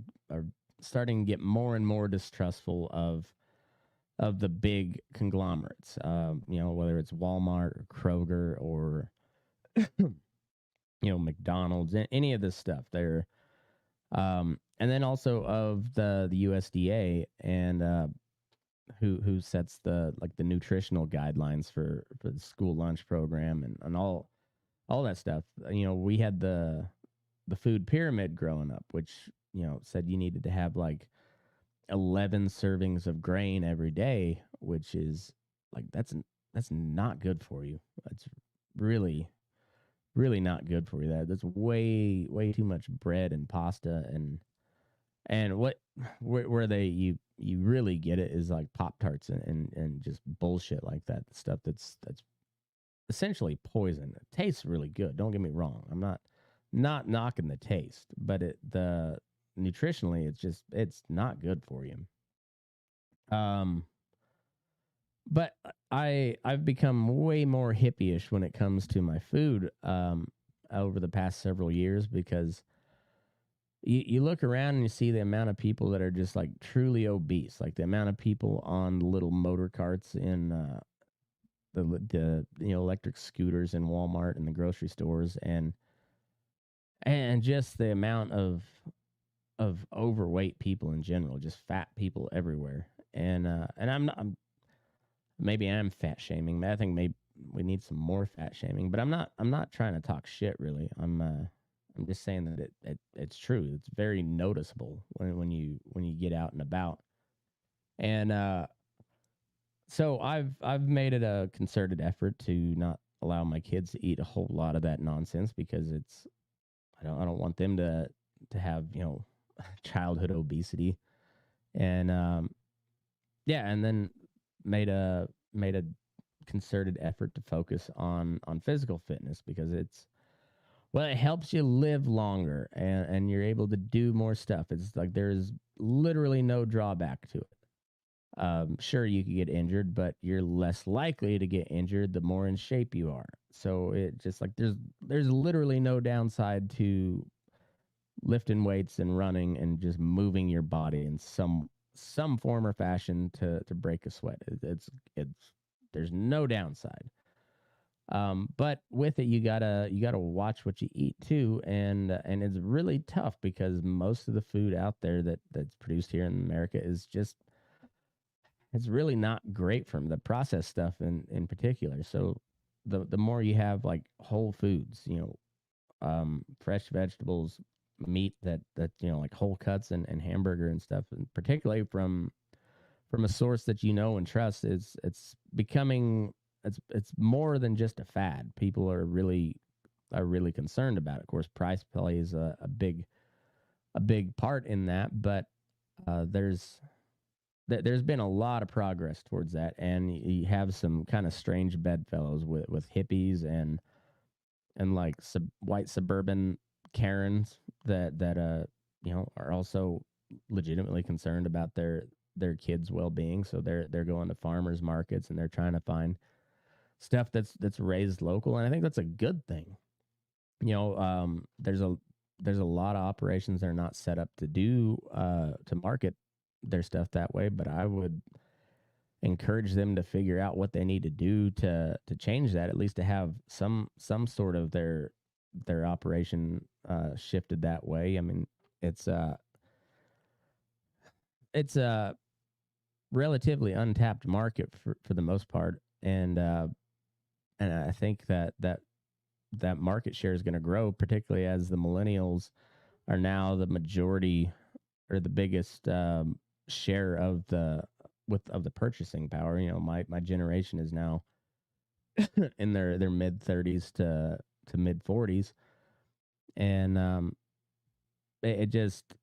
starting to get more and more distrustful of the big conglomerates. Whether it's Walmart or Kroger or McDonald's, any of this stuff. And then also of the USDA and who sets the nutritional guidelines for the school lunch program and all that stuff. We had the food pyramid growing up, which said you needed to have like 11 servings of grain every day, which is like that's not good for you. That's really not good for you. That's way too much bread and pasta and where they you really get it is like Pop-Tarts and just bullshit like that. Stuff that's essentially poison. It tastes really good. Don't get me wrong. I'm not knocking the taste, but the nutritionally it's not good for you. But I've become way more hippie-ish when it comes to my food over the past several years, because you look around and you see the amount of people that are just like truly obese, like the amount of people on little motor carts in the electric scooters in Walmart and the grocery stores, and just the amount of overweight people in general, just fat people everywhere. And maybe I'm fat shaming. I think maybe we need some more fat shaming, but I'm not trying to talk shit really. I'm just saying that it's true. It's very noticeable when you get out and about. And so I've made it a concerted effort to not allow my kids to eat a whole lot of that nonsense, because I don't want them to have childhood obesity. And and then made a concerted effort to focus on physical fitness, because it helps you live longer, and you're able to do more stuff. It's like there's literally no drawback to it. Sure, you could get injured, but you're less likely to get injured the more in shape you are. So it just like there's literally no downside to lifting weights and running and just moving your body in some form or fashion to break a sweat. It's there's no downside. But with it, you gotta watch what you eat too, and it's really tough, because most of the food out there that's produced here in America is just, it's really not great from the processed stuff in particular. So the more you have like whole foods, fresh vegetables, meat that like whole cuts and hamburger and stuff, and particularly from a source that and trust, it's becoming, it's more than just a fad. People are really concerned about it. Of course, price plays a big part in that, but there's been a lot of progress towards that, and you have some kind of strange bedfellows with hippies and like white suburban Karens that are also legitimately concerned about their kids' well-being. So they're going to farmers markets and they're trying to find stuff that's raised local, and I think that's a good thing. There's a lot of operations that are not set up to to market their stuff that way, but I would encourage them to figure out what they need to do to change that, at least to have some sort of their operation shifted that way. I mean, it's a relatively untapped market for the most part, and I think that market share is going to grow, particularly as the millennials are now the majority or the biggest share of the purchasing power. You know, my generation is now in their mid 30s to mid 40s, and it just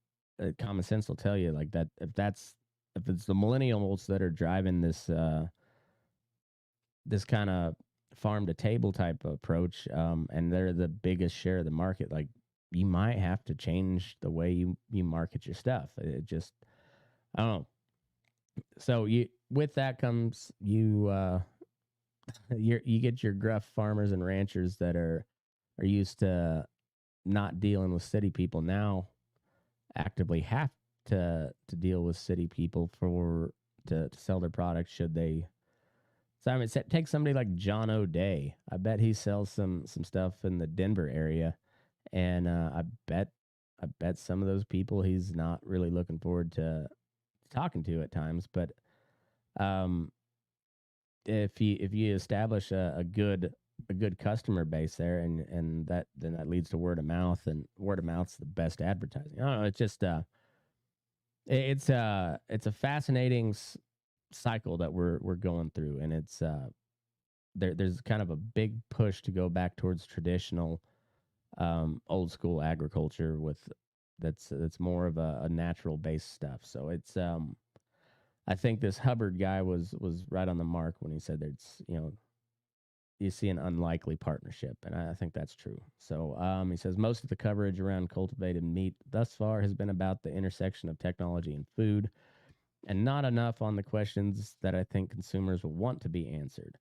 common sense will tell you like that if it's the millennials that are driving this kind of farm to table type approach, and they're the biggest share of the market, like you might have to change the way you market your stuff. It just, I don't know. So you with that comes you get your gruff farmers and ranchers that are used to not dealing with city people now actively have to deal with city people for to sell their products should they. So I mean, take somebody like John O'Day. I bet he sells some stuff in the Denver area, and I bet some of those people he's not really looking forward to talking to at times. But um, if you establish a good customer base there, and that then that leads to word of mouth, and word of mouth's the best advertising. I don't know. It's just it's a fascinating cycle that we're going through, and it's there's kind of a big push to go back towards traditional old school agriculture with that's more of a natural based stuff. So it's I think this Hubbard guy was right on the mark when he said there's you see an unlikely partnership, and I think that's true. So he says most of the coverage around cultivated meat thus far has been about the intersection of technology and food, and not enough on the questions that I think consumers will want to be answered.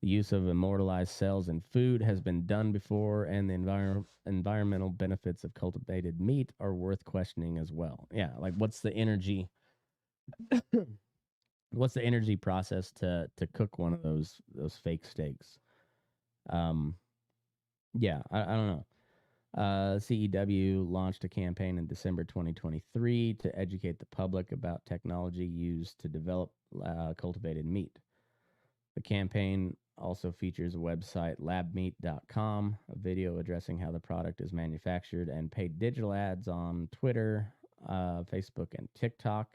The use of immortalized cells in food has been done before, and the environmental benefits of cultivated meat are worth questioning as well. Yeah, like what's the energy process to cook one of those fake steaks? Um, yeah, I don't know. CEW launched a campaign in December 2023 to educate the public about technology used to develop cultivated meat. The campaign also features a website, labmeat.com, a video addressing how the product is manufactured, and paid digital ads on Twitter, Facebook, and TikTok.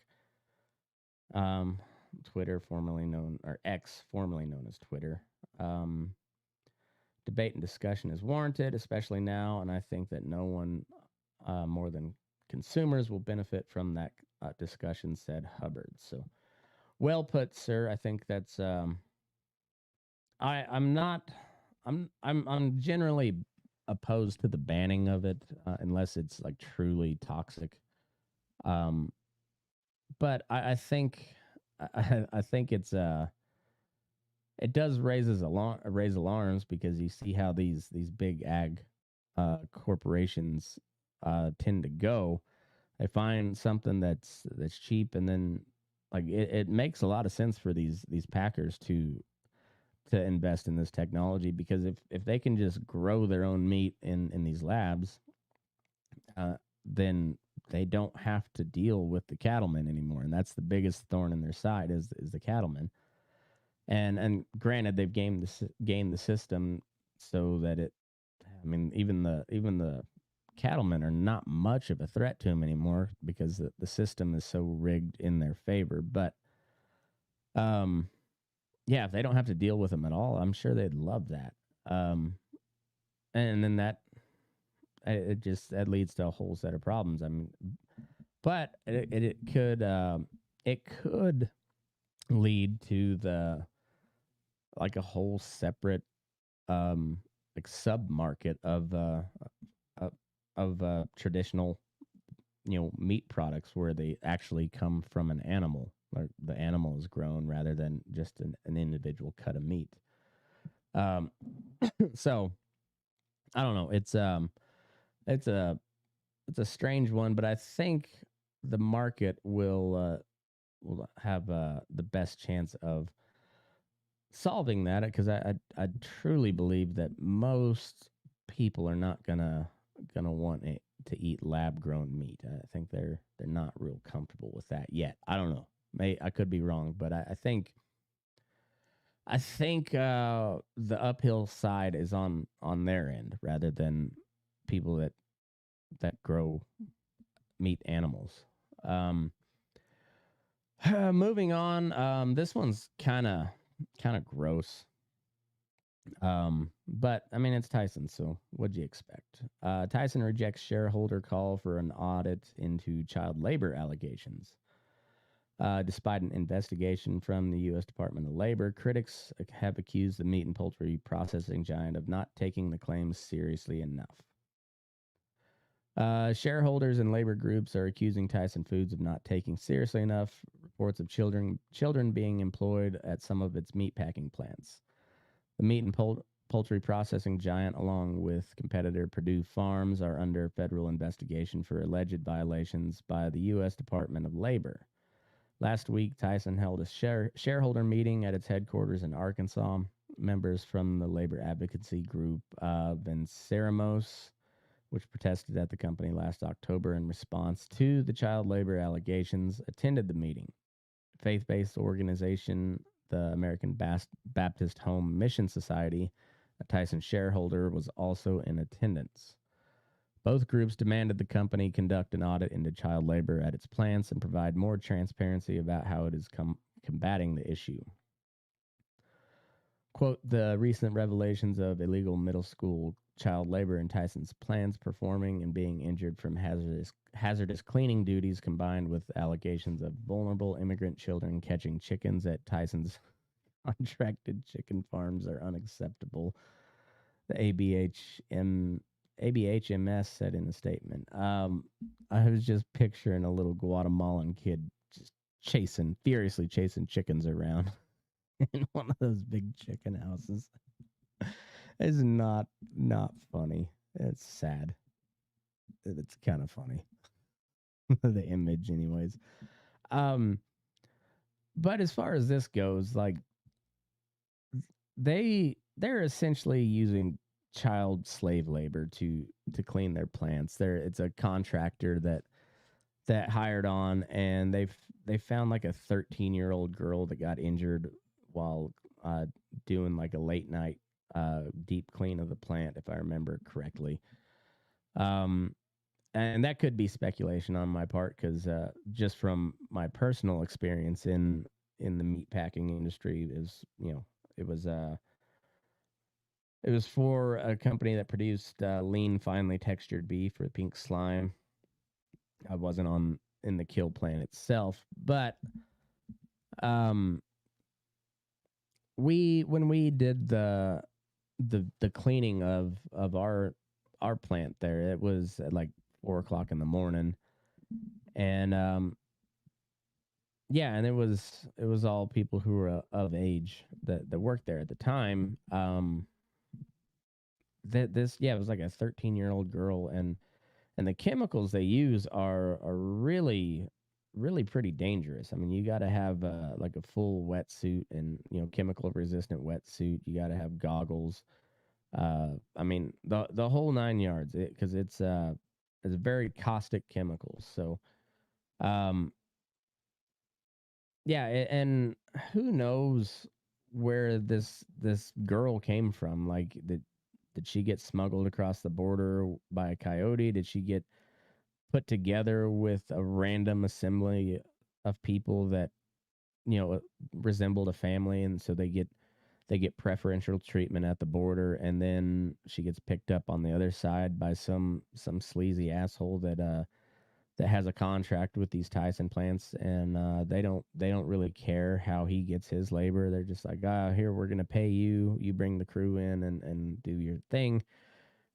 Twitter, formerly known, or X, formerly known as Twitter. Debate and discussion is warranted, especially now, and I think that no one more than consumers will benefit from that discussion, said Hubbard. So, well put, sir. I think that's I'm not I'm generally opposed to the banning of it unless it's like truly toxic. Um, but I think I think it's it does raise alarms because you see how these big ag corporations tend to go. They find something that's cheap, and then like it makes a lot of sense for these packers to invest in this technology, because if they can just grow their own meat in these labs, then they don't have to deal with the cattlemen anymore, and that's the biggest thorn in their side is the cattlemen. And granted, they've gamed the system so that it. I mean, even the cattlemen are not much of a threat to them anymore because the system is so rigged in their favor. But yeah, if they don't have to deal with them at all, I'm sure they'd love that. And then it just that leads to a whole set of problems. I mean, but it could lead to the like a whole separate like sub market of traditional meat products where they actually come from an animal, or the animal is grown rather than just an individual cut of meat. Um, so I don't know. It's a strange one, but I think the market will have the best chance of solving that, because I truly believe that most people are not gonna want it to eat lab grown meat. I think they're not real comfortable with that yet. I don't know. I could be wrong, but I think the uphill side is on their end rather than people that that grow meat animals. Moving on, this one's kind of gross. But I mean, it's Tyson, so what'd you expect? Tyson rejects shareholder call for an audit into child labor allegations. Despite an investigation from the U.S. Department of Labor, critics have accused the meat and poultry processing giant of not taking the claims seriously enough. Shareholders and labor groups are accusing Tyson Foods of not taking seriously enough reports of children being employed at some of its meatpacking plants. The meat and poultry processing giant, along with competitor Purdue Farms, are under federal investigation for alleged violations by the U.S. Department of Labor. Last week, Tyson held a shareholder meeting at its headquarters in Arkansas. Members from the labor advocacy group Venceremos, which protested at the company last October in response to the child labor allegations, attended the meeting. Faith-based organization, the American Baptist Home Mission Society, a Tyson shareholder, was also in attendance. Both groups demanded the company conduct an audit into child labor at its plants and provide more transparency about how it is combating the issue. Quote, the recent revelations of illegal middle school child labor in Tyson's plants, performing and being injured from hazardous cleaning duties, combined with allegations of vulnerable immigrant children catching chickens at Tyson's contracted chicken farms, are unacceptable, the ABHMS said in a statement. I was just picturing a little Guatemalan kid just furiously chasing chickens around in one of those big chicken houses. It's not funny. It's sad. It's kind of funny. The image, anyways. But as far as this goes, like they're essentially using child slave labor to clean their plants. It's a contractor that hired on, and they found like a 13-year-old girl that got injured while doing like a late night deep clean of the plant, if I remember correctly. And that could be speculation on my part, because just from my personal experience in the meat packing industry, is it was for a company that produced lean, finely textured beef for pink slime. I wasn't in the kill plant itself, but when we did the cleaning of our plant there, it was at like 4:00 in the morning, and yeah, and it was all people who were of age that worked there at the time. It was like a 13-year-old girl, and the chemicals they use are really pretty dangerous. I mean, you got to have like a full wetsuit, and chemical resistant wetsuit. You got to have goggles. I mean, the whole 9 yards, because it's very caustic chemicals. So, yeah, and who knows where this girl came from? Like, did she get smuggled across the border by a coyote? Did she get put together with a random assembly of people that resembled a family, and so they get preferential treatment at the border, and then she gets picked up on the other side by some sleazy asshole that has a contract with these Tyson plants, and they don't really care how he gets his labor. They're just like, here, we're gonna pay you. You bring the crew in and do your thing.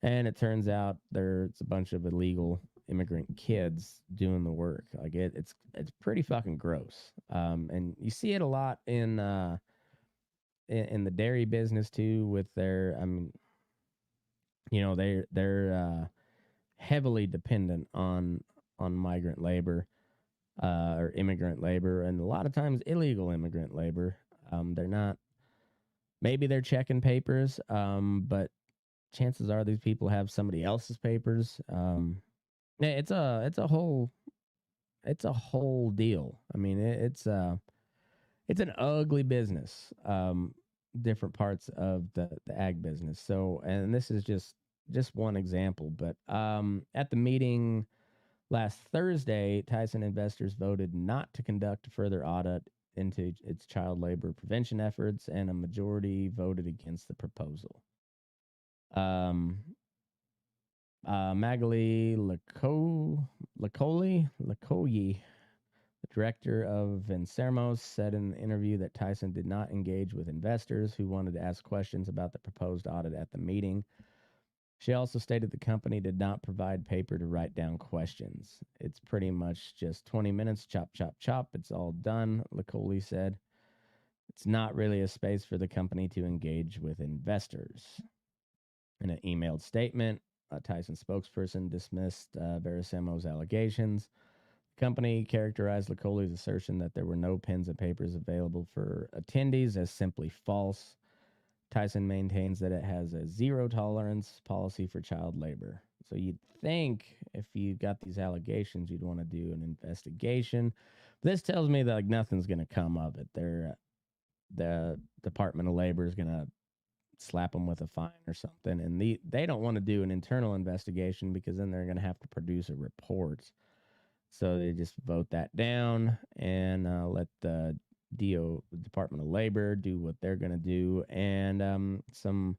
And it turns out there's a bunch of illegal immigrant kids doing the work. Like it's pretty fucking gross. And you see it a lot in the dairy business too, with their, I mean, they're heavily dependent on migrant labor, or immigrant labor, and a lot of times illegal immigrant labor. They're not, maybe they're checking papers, but chances are these people have somebody else's papers. It's a whole deal. I mean, it's an ugly business. Different parts of the ag business. So, and this is just just one example. But at the meeting last Thursday, Tyson investors voted not to conduct a further audit into its child labor prevention efforts, and a majority voted against the proposal. Magali Lacoyi, the director of Vencermos, said in an interview that Tyson did not engage with investors who wanted to ask questions about the proposed audit at the meeting. She also stated the company did not provide paper to write down questions. It's pretty much just 20 minutes, chop, chop, chop. It's all done, Lacoyi said. It's not really a space for the company to engage with investors. In an emailed statement, a Tyson spokesperson dismissed Verisemo's allegations. The company characterized Lacoyi's assertion that there were no pens and papers available for attendees as simply false. Tyson maintains that it has a zero tolerance policy for child labor. So you'd think if you got these allegations, you'd want to do an investigation. This tells me that like nothing's going to come of it. The Department of Labor is going to slap them with a fine or something, and they don't want to do an internal investigation because then they're going to have to produce a report. So they just vote that down and let the Department of Labor do what they're going to do, and some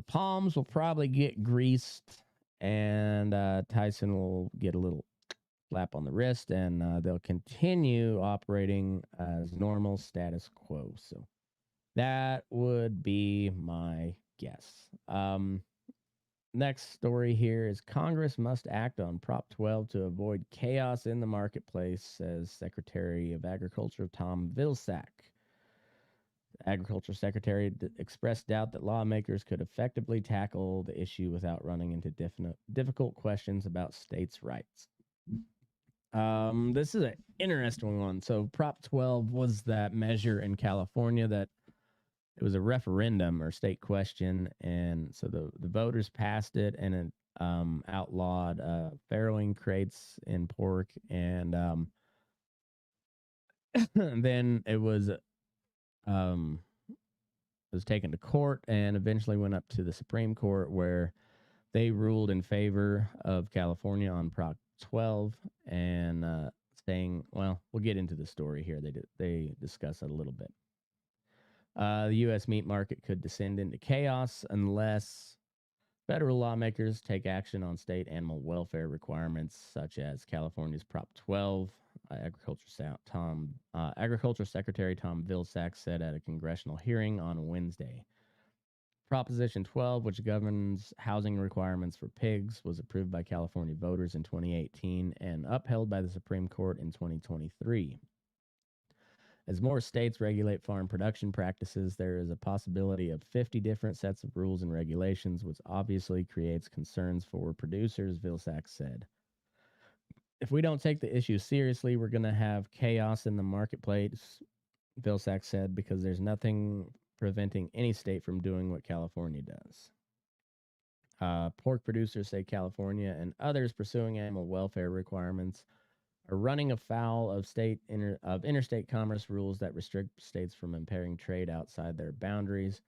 palms will probably get greased, and Tyson will get a little slap on the wrist, and they'll continue operating as normal status quo. So that would be my guess. Next story here is Congress must act on Prop 12 to avoid chaos in the marketplace, says Secretary of Agriculture Tom Vilsack. The Agriculture Secretary expressed doubt that lawmakers could effectively tackle the issue without running into difficult questions about states' rights. This is an interesting one. So Prop 12 was that measure in California that it was a referendum or state question, and so the voters passed it, and it outlawed farrowing crates in pork, and then it was taken to court and eventually went up to the Supreme Court, where they ruled in favor of California on Prop 12, and saying, well, we'll get into the story here. They discuss it a little bit. The U.S. meat market could descend into chaos unless federal lawmakers take action on state animal welfare requirements, such as California's Prop 12. Agriculture Secretary Tom Vilsack said at a congressional hearing on Wednesday. Proposition 12, which governs housing requirements for pigs, was approved by California voters in 2018 and upheld by the Supreme Court in 2023. As more states regulate farm production practices, there is a possibility of 50 different sets of rules and regulations, which obviously creates concerns for producers, Vilsack said. If we don't take the issue seriously, we're going to have chaos in the marketplace, Vilsack said, because there's nothing preventing any state from doing what California does. Pork producers say California and others pursuing animal welfare requirements are running afoul of interstate commerce rules that restrict states from impairing trade outside their boundaries.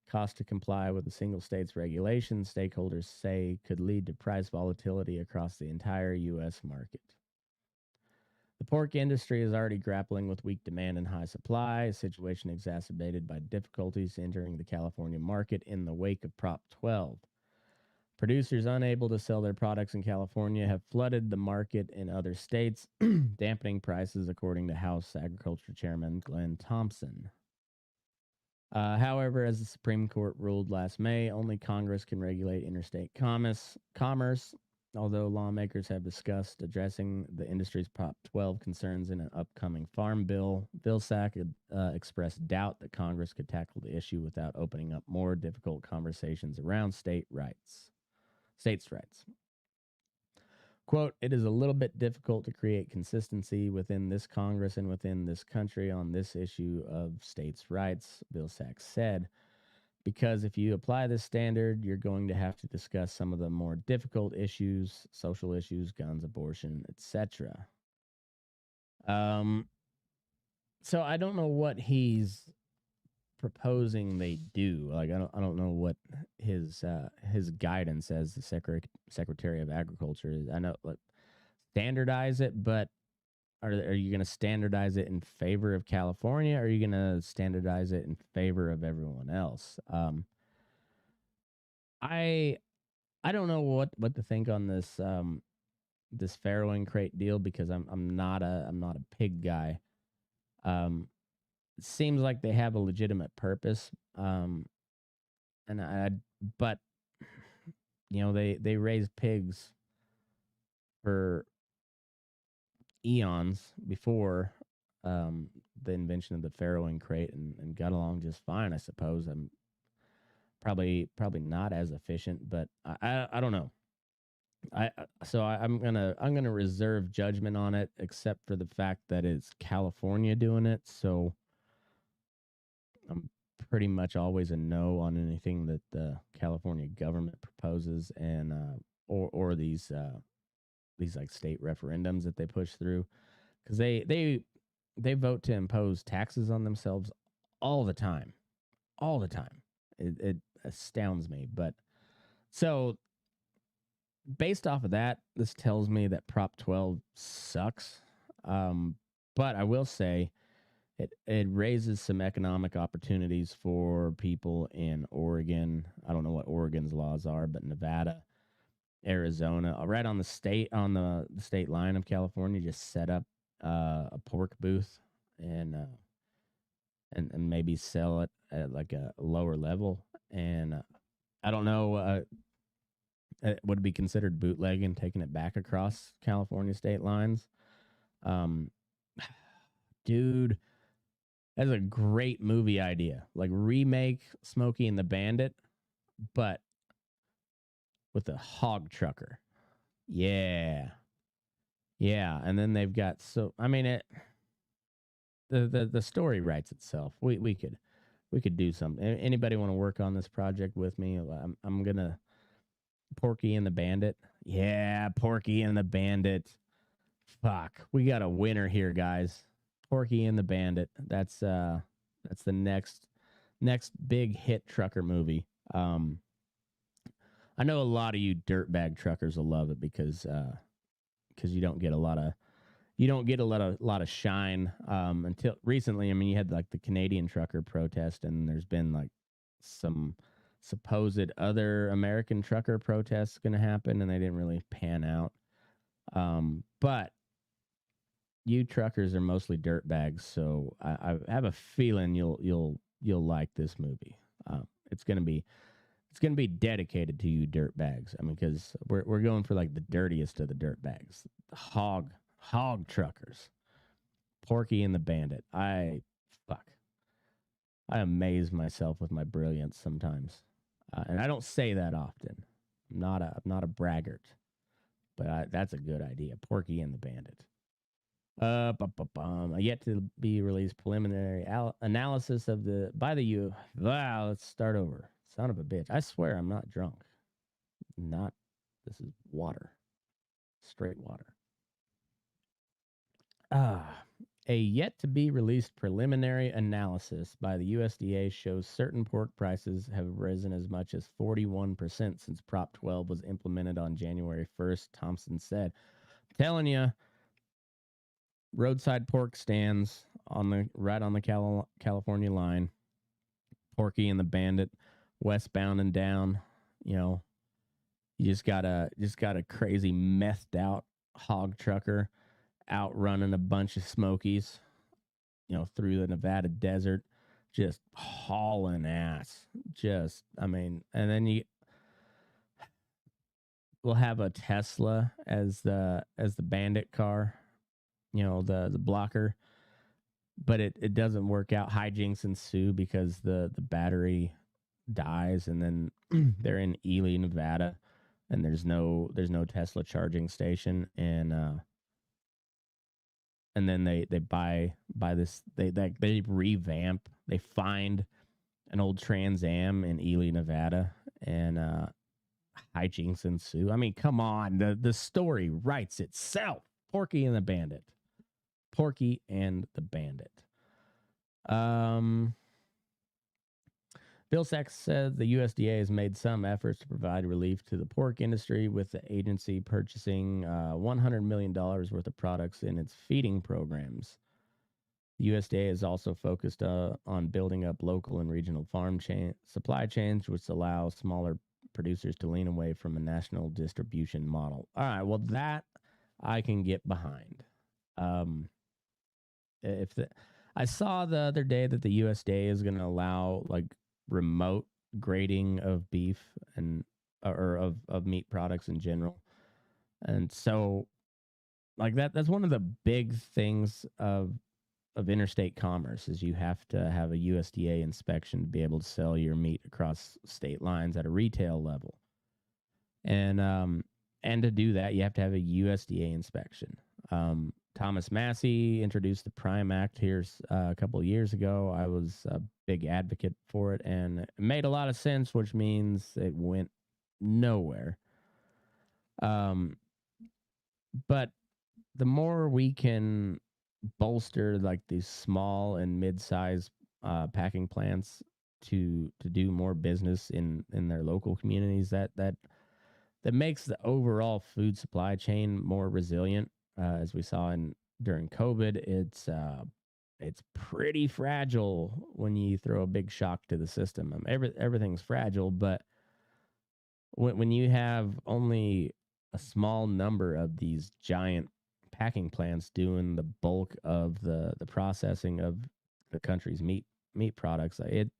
Cost to comply with a single state's regulations, stakeholders say, could lead to price volatility across the entire U.S. market. The pork industry is already grappling with weak demand and high supply, a situation exacerbated by difficulties entering the California market in the wake of Prop 12. Producers unable to sell their products in California have flooded the market in other states, dampening prices, according to House Agriculture Chairman Glenn Thompson. However, as the Supreme Court ruled last May, only Congress can regulate interstate commerce. Although lawmakers have discussed addressing the industry's Prop 12 concerns in an upcoming farm bill, Vilsack expressed doubt that Congress could tackle the issue without opening up more difficult conversations around states' rights. Quote, it is a little bit difficult to create consistency within this Congress and within this country on this issue of states' rights, Vilsack said, because if you apply this standard, you're going to have to discuss some of the more difficult issues, social issues, guns, abortion, etc. So I don't know what he's proposing they do. Like I don't know what his guidance as the Secretary of Agriculture is. I know like standardize it, but are you going to standardize it in favor of California? Or are you going to standardize it in favor of everyone else? I don't know what to think on this this farrowing crate deal because I'm not a pig guy. It seems like they have a legitimate purpose. And but you know they raise pigs for eons before the invention of the farrowing crate and got along just fine, I suppose. I'm probably not as efficient, but I don't know. I'm gonna reserve judgment on it, except for the fact that it's California doing it. So I'm pretty much always a no on anything that the California government proposes, and or these like state referendums that they push through, because they vote to impose taxes on themselves all the time, all the time. It astounds me. But so based off of that, this tells me that Prop 12 sucks. But I will say it raises some economic opportunities for people in Oregon. I don't know what Oregon's laws are, but Nevada, Arizona, right on the state line of California, just set up a pork booth and and maybe sell it at like a lower level. And I don't know, would it be considered bootlegging, taking it back across California state lines? Um, dude, that's a great movie idea. Like remake Smokey and the Bandit, but with a hog trucker. Yeah. Yeah. And then they've got I mean the story writes itself. We could do something. Anybody want to work on this project with me? I'm gonna Porky and the Bandit. Yeah, Porky and the Bandit. Fuck. We got a winner here, guys. Porky and the Bandit. That's the next big hit trucker movie. I know a lot of you dirtbag truckers will love it because you don't get a lot of shine until recently. I mean, you had like the Canadian trucker protest, and there's been like some supposed other American trucker protests going to happen, and they didn't really pan out. But you truckers are mostly dirtbags, so I have a feeling you'll like this movie. It's gonna be dedicated to you dirtbags. I mean, because we're going for like the dirtiest of the dirtbags, hog truckers, Porky and the Bandit. I amaze myself with my brilliance sometimes, and I don't say that often. I'm not a braggart, but that's a good idea. Porky and the Bandit. Yet to be released preliminary analysis of the by the U. Wow, let's start over. Son of a bitch! I swear I'm not drunk. Not. This is water. Straight water. A yet to be released preliminary analysis by the USDA shows certain pork prices have risen as much as 41% since Prop 12 was implemented on January 1st, Thompson said. I'm telling you, roadside pork stands right on the California line. Porky and the Bandit, westbound and down. You know, you just got a crazy methed out hog trucker outrunning a bunch of Smokies, you know, through the Nevada desert, just hauling ass. I mean, and then we'll have a Tesla as the bandit car, you know, the blocker, but it doesn't work out. Hijinks ensue because the battery dies, and then they're in Ely, Nevada, and there's no Tesla charging station, and then they buy this, they revamp, they find an old Trans Am in Ely, Nevada, and hijinks ensue. I mean, come on, the story writes itself. Porky and the Bandit. Porky and the Bandit. Vilsack said the USDA has made some efforts to provide relief to the pork industry, with the agency purchasing $100 million worth of products in its feeding programs. The USDA is also focused on building up local and regional supply chains, which allow smaller producers to lean away from a national distribution model. All right, well, that I can get behind. If the, I saw the other day that the USDA is going to allow like remote grading of beef and or of meat products in general, and so like that's one of the big things of interstate commerce is you have to have a USDA inspection to be able to sell your meat across state lines at a retail level. And to do that, you have to have a USDA inspection. Thomas Massey introduced the Prime Act here a couple of years ago. I was a big advocate for it, and it made a lot of sense, which means it went nowhere. But the more we can bolster like these small and mid-sized packing plants to do more business in their local communities, that makes the overall food supply chain more resilient. As we saw during COVID, it's pretty fragile when you throw a big shock to the system. Everything's fragile, but when you have only a small number of these giant packing plants doing the bulk of the processing of the country's meat products, it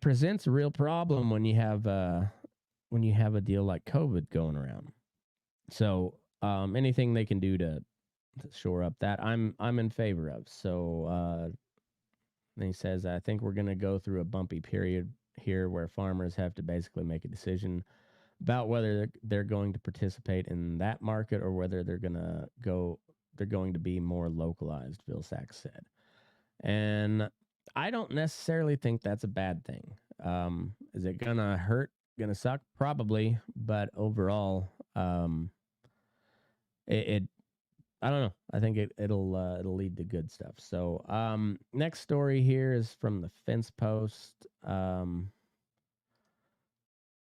presents a real problem when you have a deal like COVID going around. So anything they can do to shore up that, I'm in favor of. So then he says, I think we're going to go through a bumpy period here where farmers have to basically make a decision about whether they're going to participate in that market or whether they're going to be more localized, Vilsack said. And I don't necessarily think that's a bad thing. Is it going to hurt? Going to suck? Probably. But overall, it I don't know. I think it'll lead to good stuff. So next story here is from the Fence Post.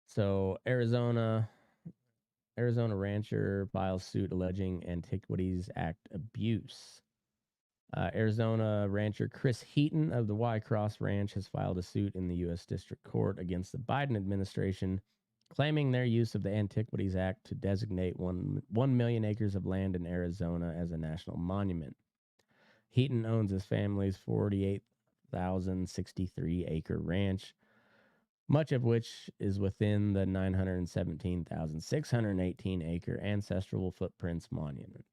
So Arizona rancher files suit alleging Antiquities Act abuse. Arizona rancher Chris Heaton of the Y-Cross Ranch has filed a suit in the U.S. District Court against the Biden administration, claiming their use of the Antiquities Act to designate 1 million acres of land in Arizona as a national monument. Heaton owns his family's 48,063-acre ranch, much of which is within the 917,618-acre Ancestral Footprints Monument.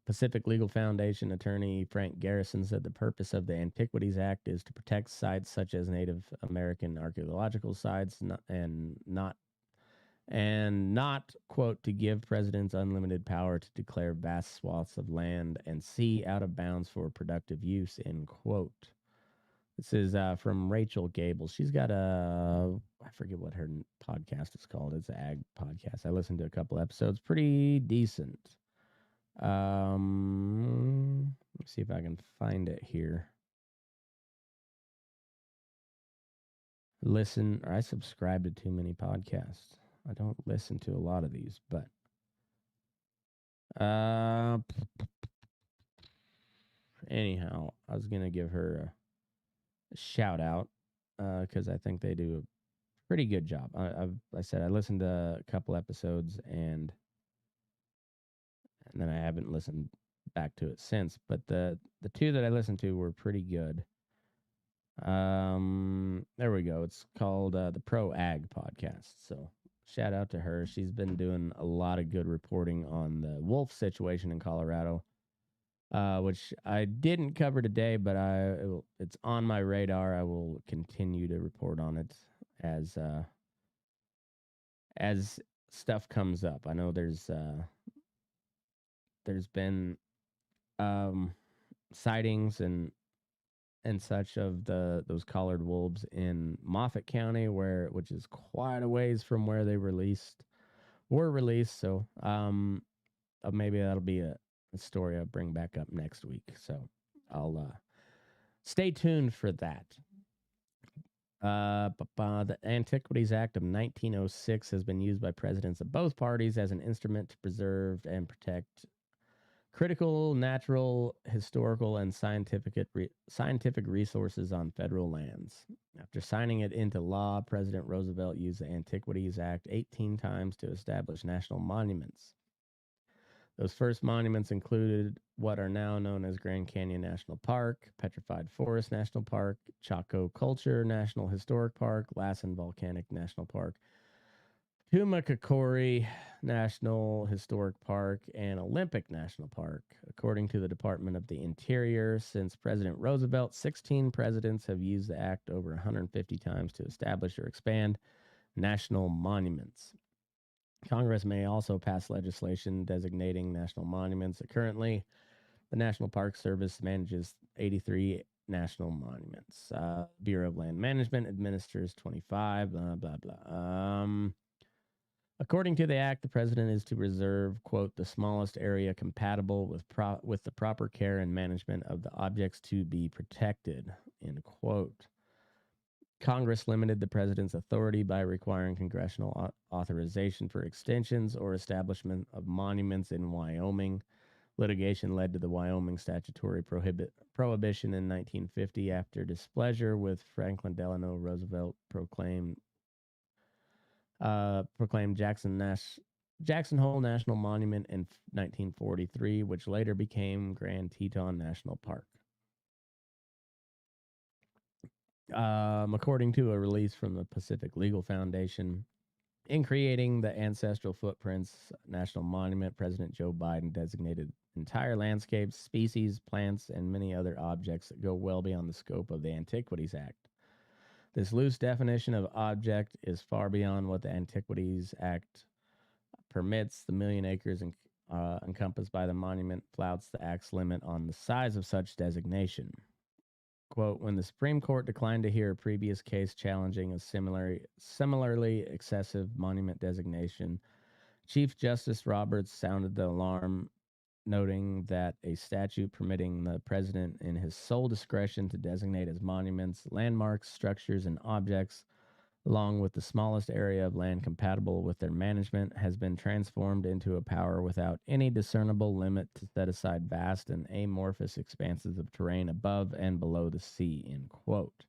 Pacific Legal Foundation attorney Frank Garrison said the purpose of the Antiquities Act is to protect sites such as Native American archaeological sites and not, quote, to give presidents unlimited power to declare vast swaths of land and sea out of bounds for productive use, end quote. This is from Rachel Gable. She's got I forget what her podcast is called. It's an ag podcast. I listened to a couple episodes. Pretty decent. Let's see if I can find it here. I subscribe to too many podcasts. I don't listen to a lot of these, but anyhow, I was gonna give her a shout out because I think they do a pretty good job. I said I listened to a couple episodes and then I haven't listened back to it since. But the two that I listened to were pretty good. There we go. It's called the Pro Ag Podcast. So shout out to her. She's been doing a lot of good reporting on the wolf situation in Colorado, which I didn't cover today, but it's on my radar. I will continue to report on it as stuff comes up. I know there's been sightings and such of those collared wolves in Moffat County, which is quite a ways from where they were released. So maybe that'll be a story I'll bring back up next week. So I'll stay tuned for that. The Antiquities Act of 1906 has been used by presidents of both parties as an instrument to preserve and protect critical, natural, historical, and scientific resources on federal lands. After signing it into law, President Roosevelt used the Antiquities Act 18 times to establish national monuments. Those first monuments included what are now known as Grand Canyon National Park, Petrified Forest National Park, Chaco Culture National Historic Park, Lassen Volcanic National Park, Tumacacori National Historic Park, and Olympic National Park. According to the Department of the Interior, since President Roosevelt, 16 presidents have used the act over 150 times to establish or expand national monuments. Congress may also pass legislation designating national monuments. Currently, the National Park Service manages 83 national monuments. Bureau of Land Management administers 25, blah, blah, blah. According to the act, the president is to reserve, quote, the smallest area compatible with the proper care and management of the objects to be protected, end quote. Congress limited the president's authority by requiring congressional authorization for extensions or establishment of monuments in Wyoming. Litigation led to the Wyoming statutory prohibition in 1950 after displeasure with Franklin Delano Roosevelt proclaimed Jackson Hole National Monument in 1943, which later became Grand Teton National Park. According to a release from the Pacific Legal Foundation, in creating the Ancestral Footprints National Monument, President Joe Biden designated entire landscapes, species, plants, and many other objects that go well beyond the scope of the Antiquities Act. This loose definition of object is far beyond what the Antiquities Act permits. The million acres encompassed by the monument flouts the Act's limit on the size of such designation. Quote, when the Supreme Court declined to hear a previous case challenging a similarly excessive monument designation, Chief Justice Roberts sounded the alarm, noting that a statute permitting the president in his sole discretion to designate as monuments, landmarks, structures, and objects, along with the smallest area of land compatible with their management, has been transformed into a power without any discernible limit to set aside vast and amorphous expanses of terrain above and below the sea, end quote.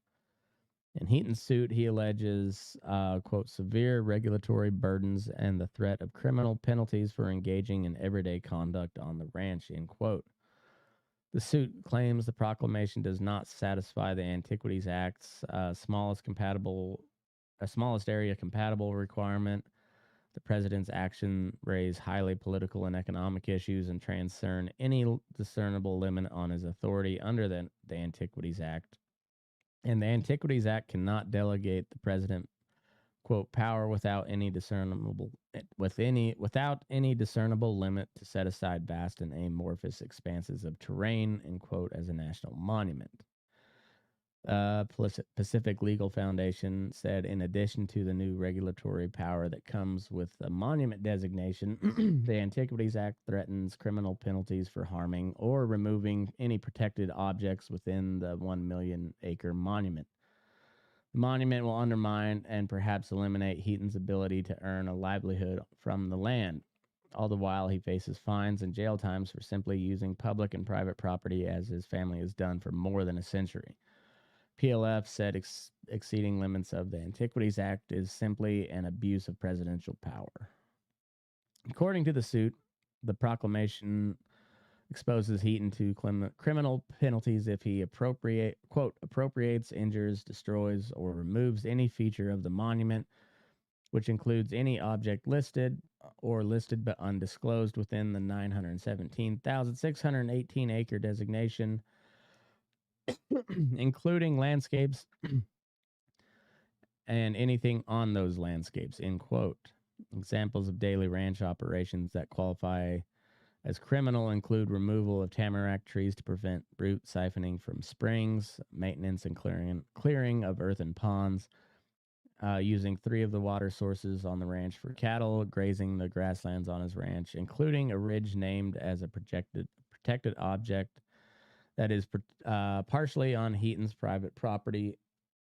In Heaton's suit, he alleges, quote, severe regulatory burdens and the threat of criminal penalties for engaging in everyday conduct on the ranch, end quote. The suit claims the proclamation does not satisfy the Antiquities Act's smallest area compatible requirement. The president's action raise highly political and economic issues and transcend any discernible limit on his authority under the Antiquities Act. And the Antiquities Act cannot delegate the president, quote, power without any discernible limit to set aside vast and amorphous expanses of terrain, end quote, as a national monument. Pacific Legal Foundation said, in addition to the new regulatory power that comes with the monument designation, the Antiquities Act threatens criminal penalties for harming or removing any protected objects within the 1 million acre monument. The monument will undermine and perhaps eliminate Heaton's ability to earn a livelihood from the land. All the while, he faces fines and jail times for simply using public and private property, as his family has done for more than a century. PLF said exceeding limits of the Antiquities Act is simply an abuse of presidential power. According to the suit, the proclamation exposes Heaton to criminal penalties if he appropriates, injures, destroys, or removes any feature of the monument, which includes any object listed but undisclosed within the 917,618 acre designation, including landscapes and anything on those landscapes, end quote. Examples of daily ranch operations that qualify as criminal include removal of tamarack trees to prevent root siphoning from springs, maintenance and clearing of earthen ponds, using 3 of the water sources on the ranch for cattle, grazing the grasslands on his ranch, including a ridge named as a protected object that is partially on Heaton's private property,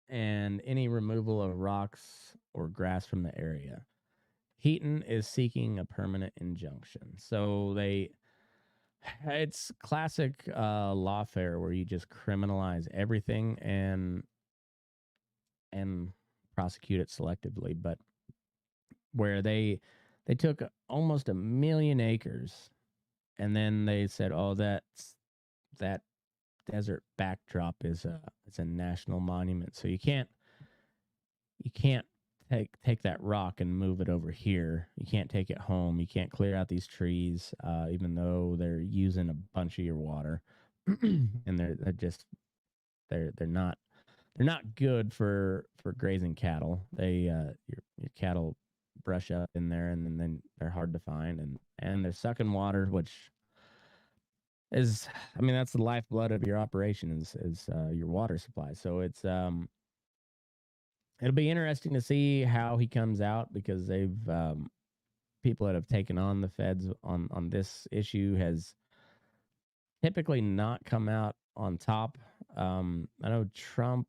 and any removal of rocks or grass from the area. Heaton is seeking a permanent injunction. So it's classic lawfare where you just criminalize everything and prosecute it selectively, but where they took almost 1,000,000 acres and then they said, "Oh, that desert backdrop is a national monument, so you can't take that rock and move it over here. You can't take it home. You can't clear out these trees, even though they're using a bunch of your water, and they're not good for grazing cattle. Your cattle brush up in there, and then they're hard to find, and they're sucking water, which is, I mean, that's the lifeblood of your operation is your water supply. So it'll be interesting to see how he comes out, because they've people that have taken on the feds on this issue has typically not come out on top. I know Trump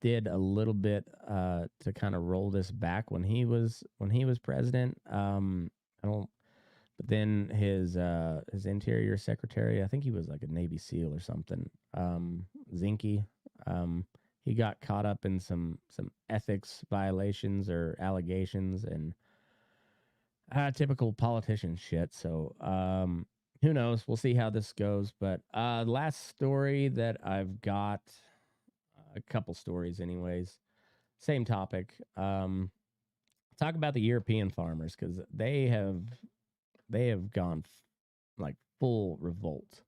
did a little bit to kind of roll this back when he was president. I don't, but then his interior secretary, I think he was like a Navy SEAL or something, Zinke. He got caught up in some ethics violations or allegations, and typical politician shit. So who knows? We'll see how this goes. But last story that I've got, a couple stories, anyways. Same topic. Talk about the European farmers, because they have gone like full revolt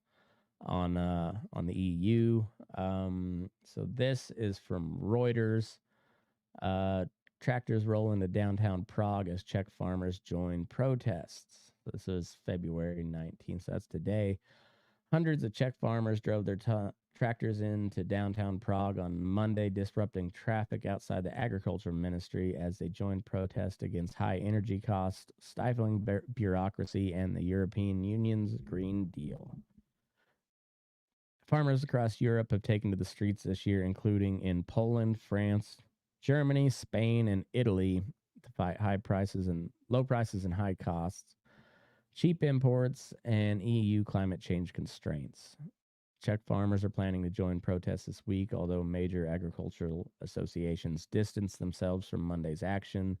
on the EU. So this is from Reuters. Tractors roll into downtown Prague as Czech farmers join protests. This was February 19th, so that's today. Hundreds of Czech farmers drove their tractors into downtown Prague on Monday, disrupting traffic outside the agriculture ministry as they joined protest against high energy costs, stifling bureaucracy, and the European Union's Green Deal. Farmers across Europe have taken to the streets this year, including in Poland, France, Germany, Spain, and Italy, to fight low prices and high costs, cheap imports, and EU climate change constraints. Czech farmers are planning to join protests this week, although major agricultural associations distanced themselves from Monday's action,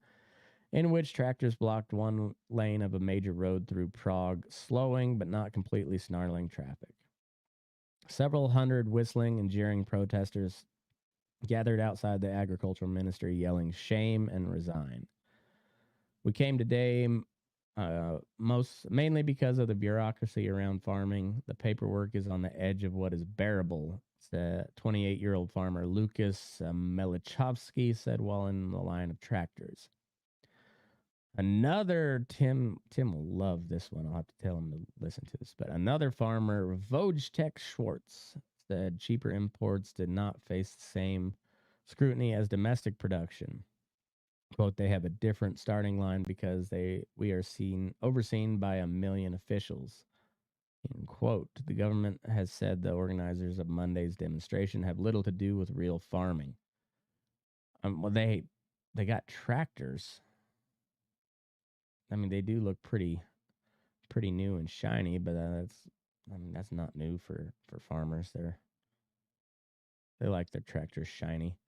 in which tractors blocked one lane of a major road through Prague, slowing but not completely snarling traffic. Several hundred whistling and jeering protesters gathered outside the agricultural ministry, yelling "Shame" and "Resign." We came today mainly because of the bureaucracy around farming. The paperwork is on the edge of what is bearable, said 28-year-old farmer Lucas Melichovsky said while in the line of tractors. Another Tim will love this one. I'll have to tell him to listen to this. But another farmer, Wojtek Schwartz, said cheaper imports did not face the same scrutiny as domestic production. Quote, they have a different starting line because we are overseen by 1,000,000 officials. End quote. The government has said the organizers of Monday's demonstration have little to do with real farming. Well, they got tractors. I mean, they do look pretty new and shiny, but that's not new for farmers. They like their tractors shiny.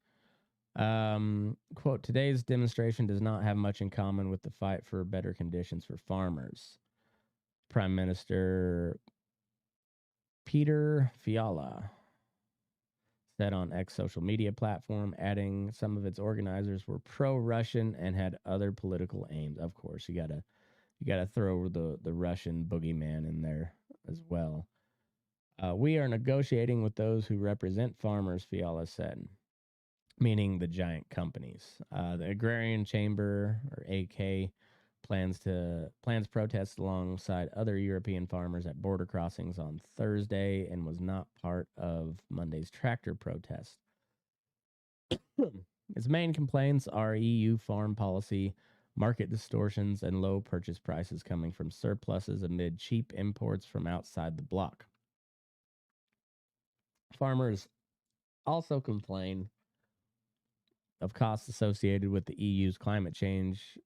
Quote, today's demonstration does not have much in common with the fight for better conditions for farmers. Prime Minister Peter Fiala said on X social media platform, adding some of its organizers were pro-Russian and had other political aims. Of course, you gotta throw the Russian boogeyman in there as well. We are negotiating with those who represent farmers, Fiala said, meaning the giant companies. The Agrarian Chamber, or AK, plans protests alongside other European farmers at border crossings on Thursday and was not part of Monday's tractor protest. Its main complaints are EU farm policy, market distortions, and low purchase prices coming from surpluses amid cheap imports from outside the bloc. Farmers also complain of costs associated with the EU's climate change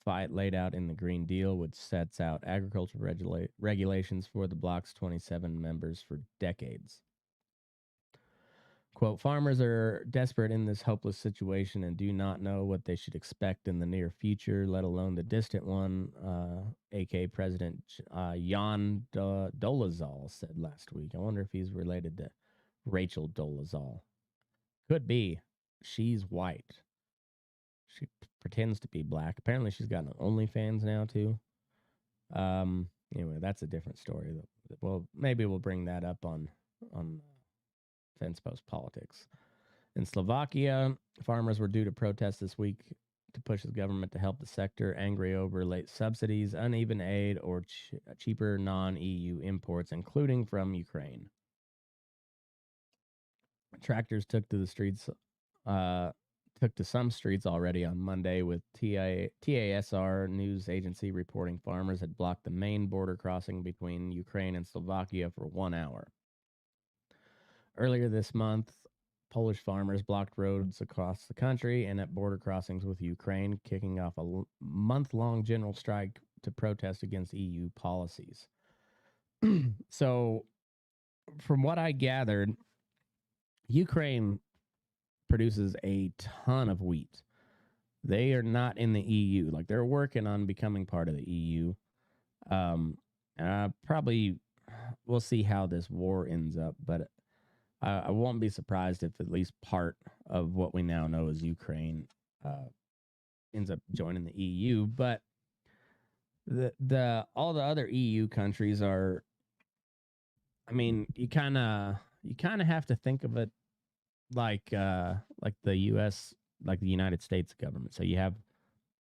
fight laid out in the Green Deal, which sets out agricultural regulations for the bloc's 27 members for decades. Quote, farmers are desperate in this hopeless situation and do not know what they should expect in the near future, let alone the distant one, AK President Jan Dolezal said last week. I wonder if he's related to Rachel Dolezal. Could be. She's white. She pretends to be black. Apparently she's got an OnlyFans now too. Anyway, that's a different story. Well, maybe we'll bring that up on Fence Post Politics. In Slovakia, farmers were due to protest this week to push the government to help the sector, angry over late subsidies, uneven aid, or cheaper non-EU imports, including from Ukraine. Tractors took to the streets, took to some streets already on Monday, with TASR news agency reporting farmers had blocked the main border crossing between Ukraine and Slovakia for 1 hour. Earlier this month, Polish farmers blocked roads across the country and at border crossings with Ukraine, kicking off a month-long general strike to protest against EU policies. So, from what I gathered, Ukraine produces a ton of wheat. They are not in the EU. Like, they're working on becoming part of the EU. Probably we'll see how this war ends up, but I won't be surprised if at least part of what we now know as Ukraine ends up joining the EU. But all the other EU countries are, I mean, you kind of have to think of it like the U.S., like the United States government. So you have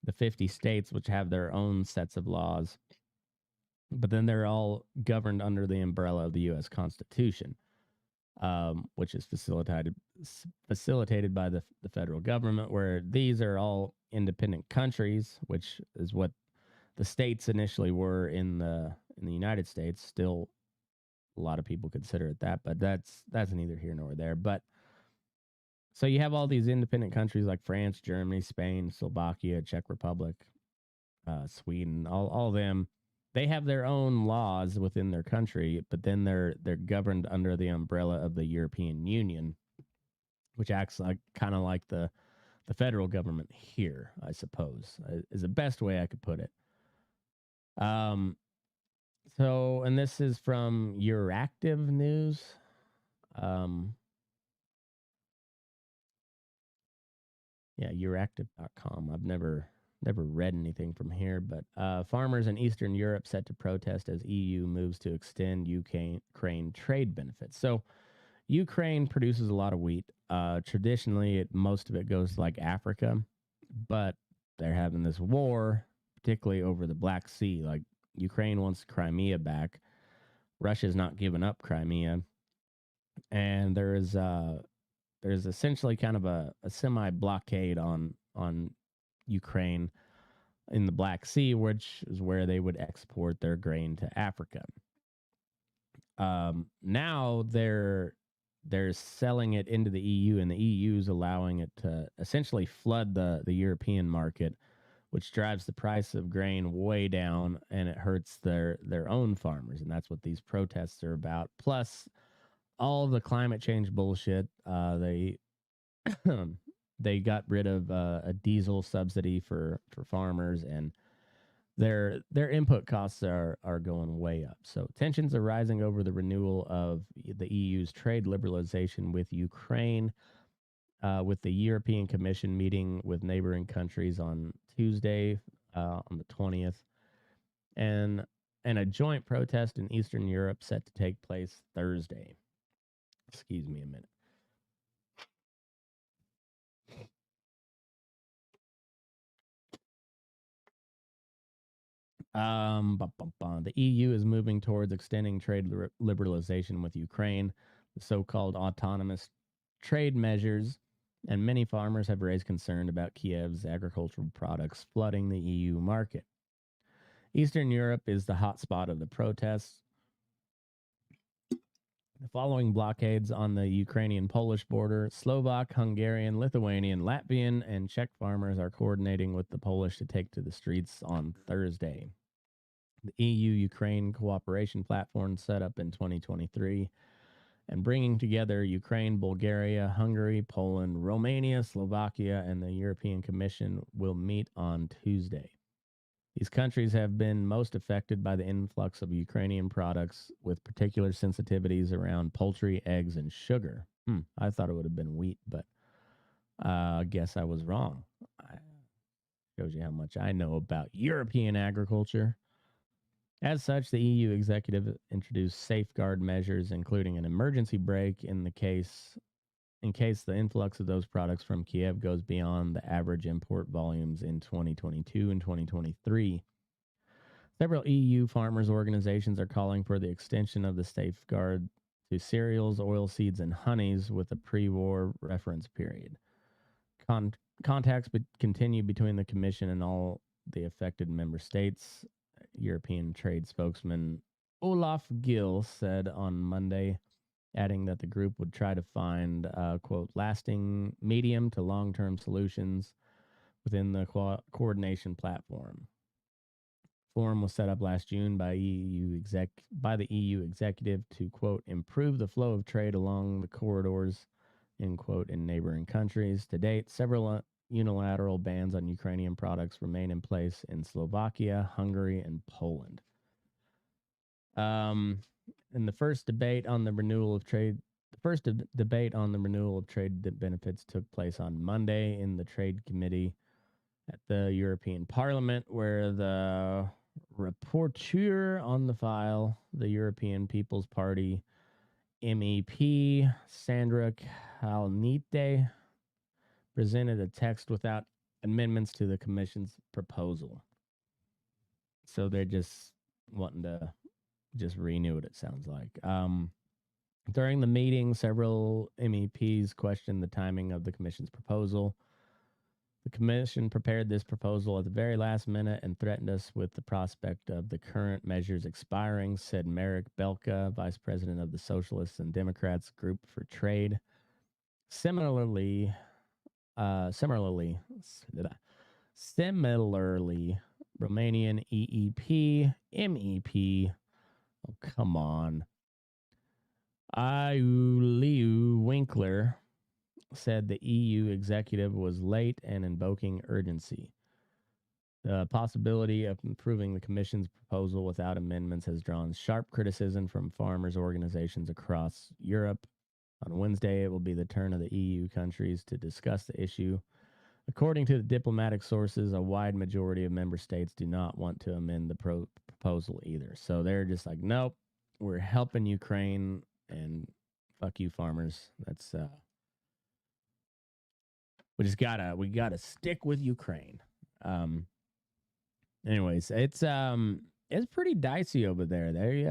the 50 states, which have their own sets of laws, but then they're all governed under the umbrella of the U.S. Constitution, which is facilitated by the federal government, where these are all independent countries, which is what the states initially were in the United States. Still, a lot of people consider it that, but that's neither here nor there. But so you have all these independent countries like France, Germany, Spain, Slovakia, Czech Republic, Sweden, all of them. They have their own laws within their country, but then they're governed under the umbrella of the European Union, which acts like kind of like the federal government here, I suppose, is the best way I could put it. So, and this is from Euractiv News. Yeah, Euractiv.com. I've never read anything from here, but farmers in Eastern Europe set to protest as EU moves to extend Ukraine trade benefits. So Ukraine produces a lot of wheat. Traditionally, most of it goes to like Africa, but they're having this war, particularly over the Black Sea. Like, Ukraine wants Crimea back. Russia's not giving up Crimea. And there's essentially kind of a semi-blockade on Ukraine in the Black Sea, which is where they would export their grain to Africa. Now they're selling it into the EU, and the EU is allowing it to essentially flood the European market, which drives the price of grain way down, and it hurts their own farmers. And that's what these protests are about. Plus all the climate change bullshit. They got rid of a diesel subsidy for farmers, and their input costs are going way up. So tensions are rising over the renewal of the EU's trade liberalization with Ukraine, with the European Commission meeting with neighboring countries on Tuesday, on the 20th, and a joint protest in Eastern Europe set to take place Thursday. Excuse me a minute. The EU is moving towards extending trade liberalization with Ukraine, the so-called autonomous trade measures, and many farmers have raised concern about Kiev's agricultural products flooding the EU market. Eastern Europe is the hotspot of the protests. Following blockades on the Ukrainian-Polish border, Slovak, Hungarian, Lithuanian, Latvian, and Czech farmers are coordinating with the Polish to take to the streets on Thursday. The EU-Ukraine cooperation platform set up in 2023 and bringing together Ukraine, Bulgaria, Hungary, Poland, Romania, Slovakia, and the European Commission will meet on Tuesday. These countries have been most affected by the influx of Ukrainian products with particular sensitivities around poultry, eggs, and sugar. I thought it would have been wheat, but I guess I was wrong. Shows you how much I know about European agriculture. As such, the EU executive introduced safeguard measures, including an emergency brake in case the influx of those products from Kiev goes beyond the average import volumes in 2022 and 2023. Several EU farmers' organizations are calling for the extension of the safeguard to cereals, oilseeds, and honeys with a pre-war reference period. Contacts continue between the Commission and all the affected member states. European trade spokesman Olaf Gill said on Monday, adding that the group would try to find, quote, lasting medium to long-term solutions within the coordination platform. Forum was set up last June by the EU executive to, quote, improve the flow of trade along the corridors, end quote, in neighboring countries. To date, several unilateral bans on Ukrainian products remain in place in Slovakia, Hungary, and Poland. In the first debate on the renewal of trade, benefits took place on Monday in the Trade Committee at the European Parliament, where the rapporteur on the file, the European People's Party MEP Sandra Kalniete, presented a text without amendments to the Commission's proposal. So they're just wanting to just renew it sounds like. During the meeting, several MEPs questioned the timing of the Commission's proposal. The Commission prepared this proposal at the very last minute and threatened us with the prospect of the current measures expiring, said Marek Belka, Vice President of the Socialists and Democrats Group for Trade. Similarly, Romanian EEP, MEP, oh, come on, Iuliu Winkler said the EU executive was late and invoking urgency. The possibility of improving the Commission's proposal without amendments has drawn sharp criticism from farmers' organizations across Europe. On Wednesday, it will be the turn of the EU countries to discuss the issue. According to the diplomatic sources, a wide majority of member states do not want to amend the proposal either. So they're just like, nope, we're helping Ukraine and fuck you, farmers. That's we gotta stick with Ukraine. Anyways, it's pretty dicey over there. They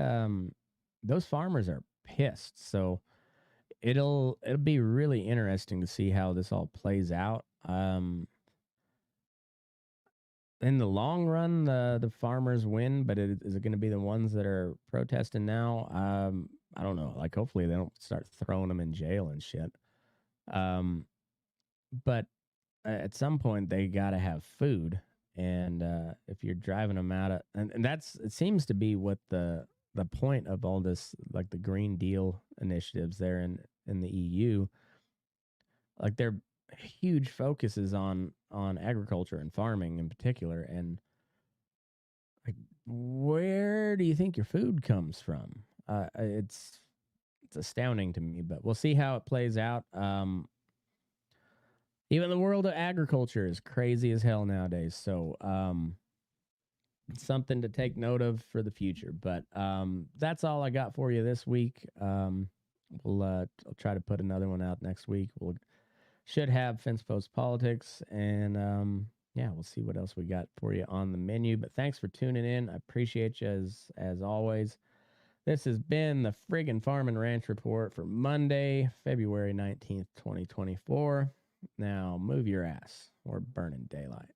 those farmers are pissed. So it'll be really interesting to see how this all plays out. In the long run, the farmers win, but is it going to be the ones that are protesting now? I don't know. Like, hopefully they don't start throwing them in jail and shit. But at some point they got to have food, and if you're driving them out, and it seems to be what the point of all this, like the Green Deal initiatives there in the EU, like their huge focus is on agriculture and farming in particular, and like, where do you think your food comes from? It's astounding to me, but we'll see how it plays out. Even the world of agriculture is crazy as hell nowadays. So something to take note of for the future. But that's all I got for you this week. I'll try to put another one out next week. Should have Fence Post Politics. And we'll see what else we got for you on the menu. But thanks for tuning in. I appreciate you as always. This has been the Friggin' Farm and Ranch Report for Monday, February 19th, 2024. Now, move your ass or burn in daylight.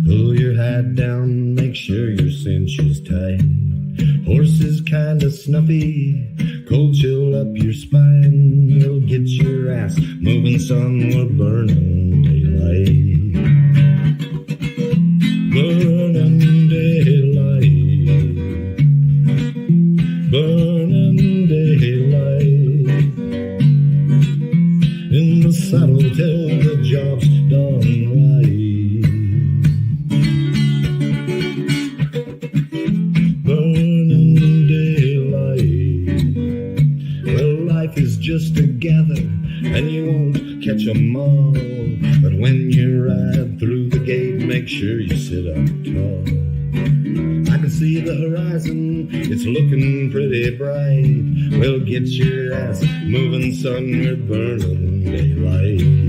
Pull your hat down, make sure your cinch is tight. Horse is kinda snuffy, cold chill up your spine. We'll get your ass moving, son, we're burning daylight. Burning daylight. Burning daylight. In the saddle till the job's done right. Is just together, and you won't catch 'em all. But when you ride through the gate, make sure you sit up tall. I can see the horizon, it's looking pretty bright. Well, get your ass moving, son, we're burning daylight.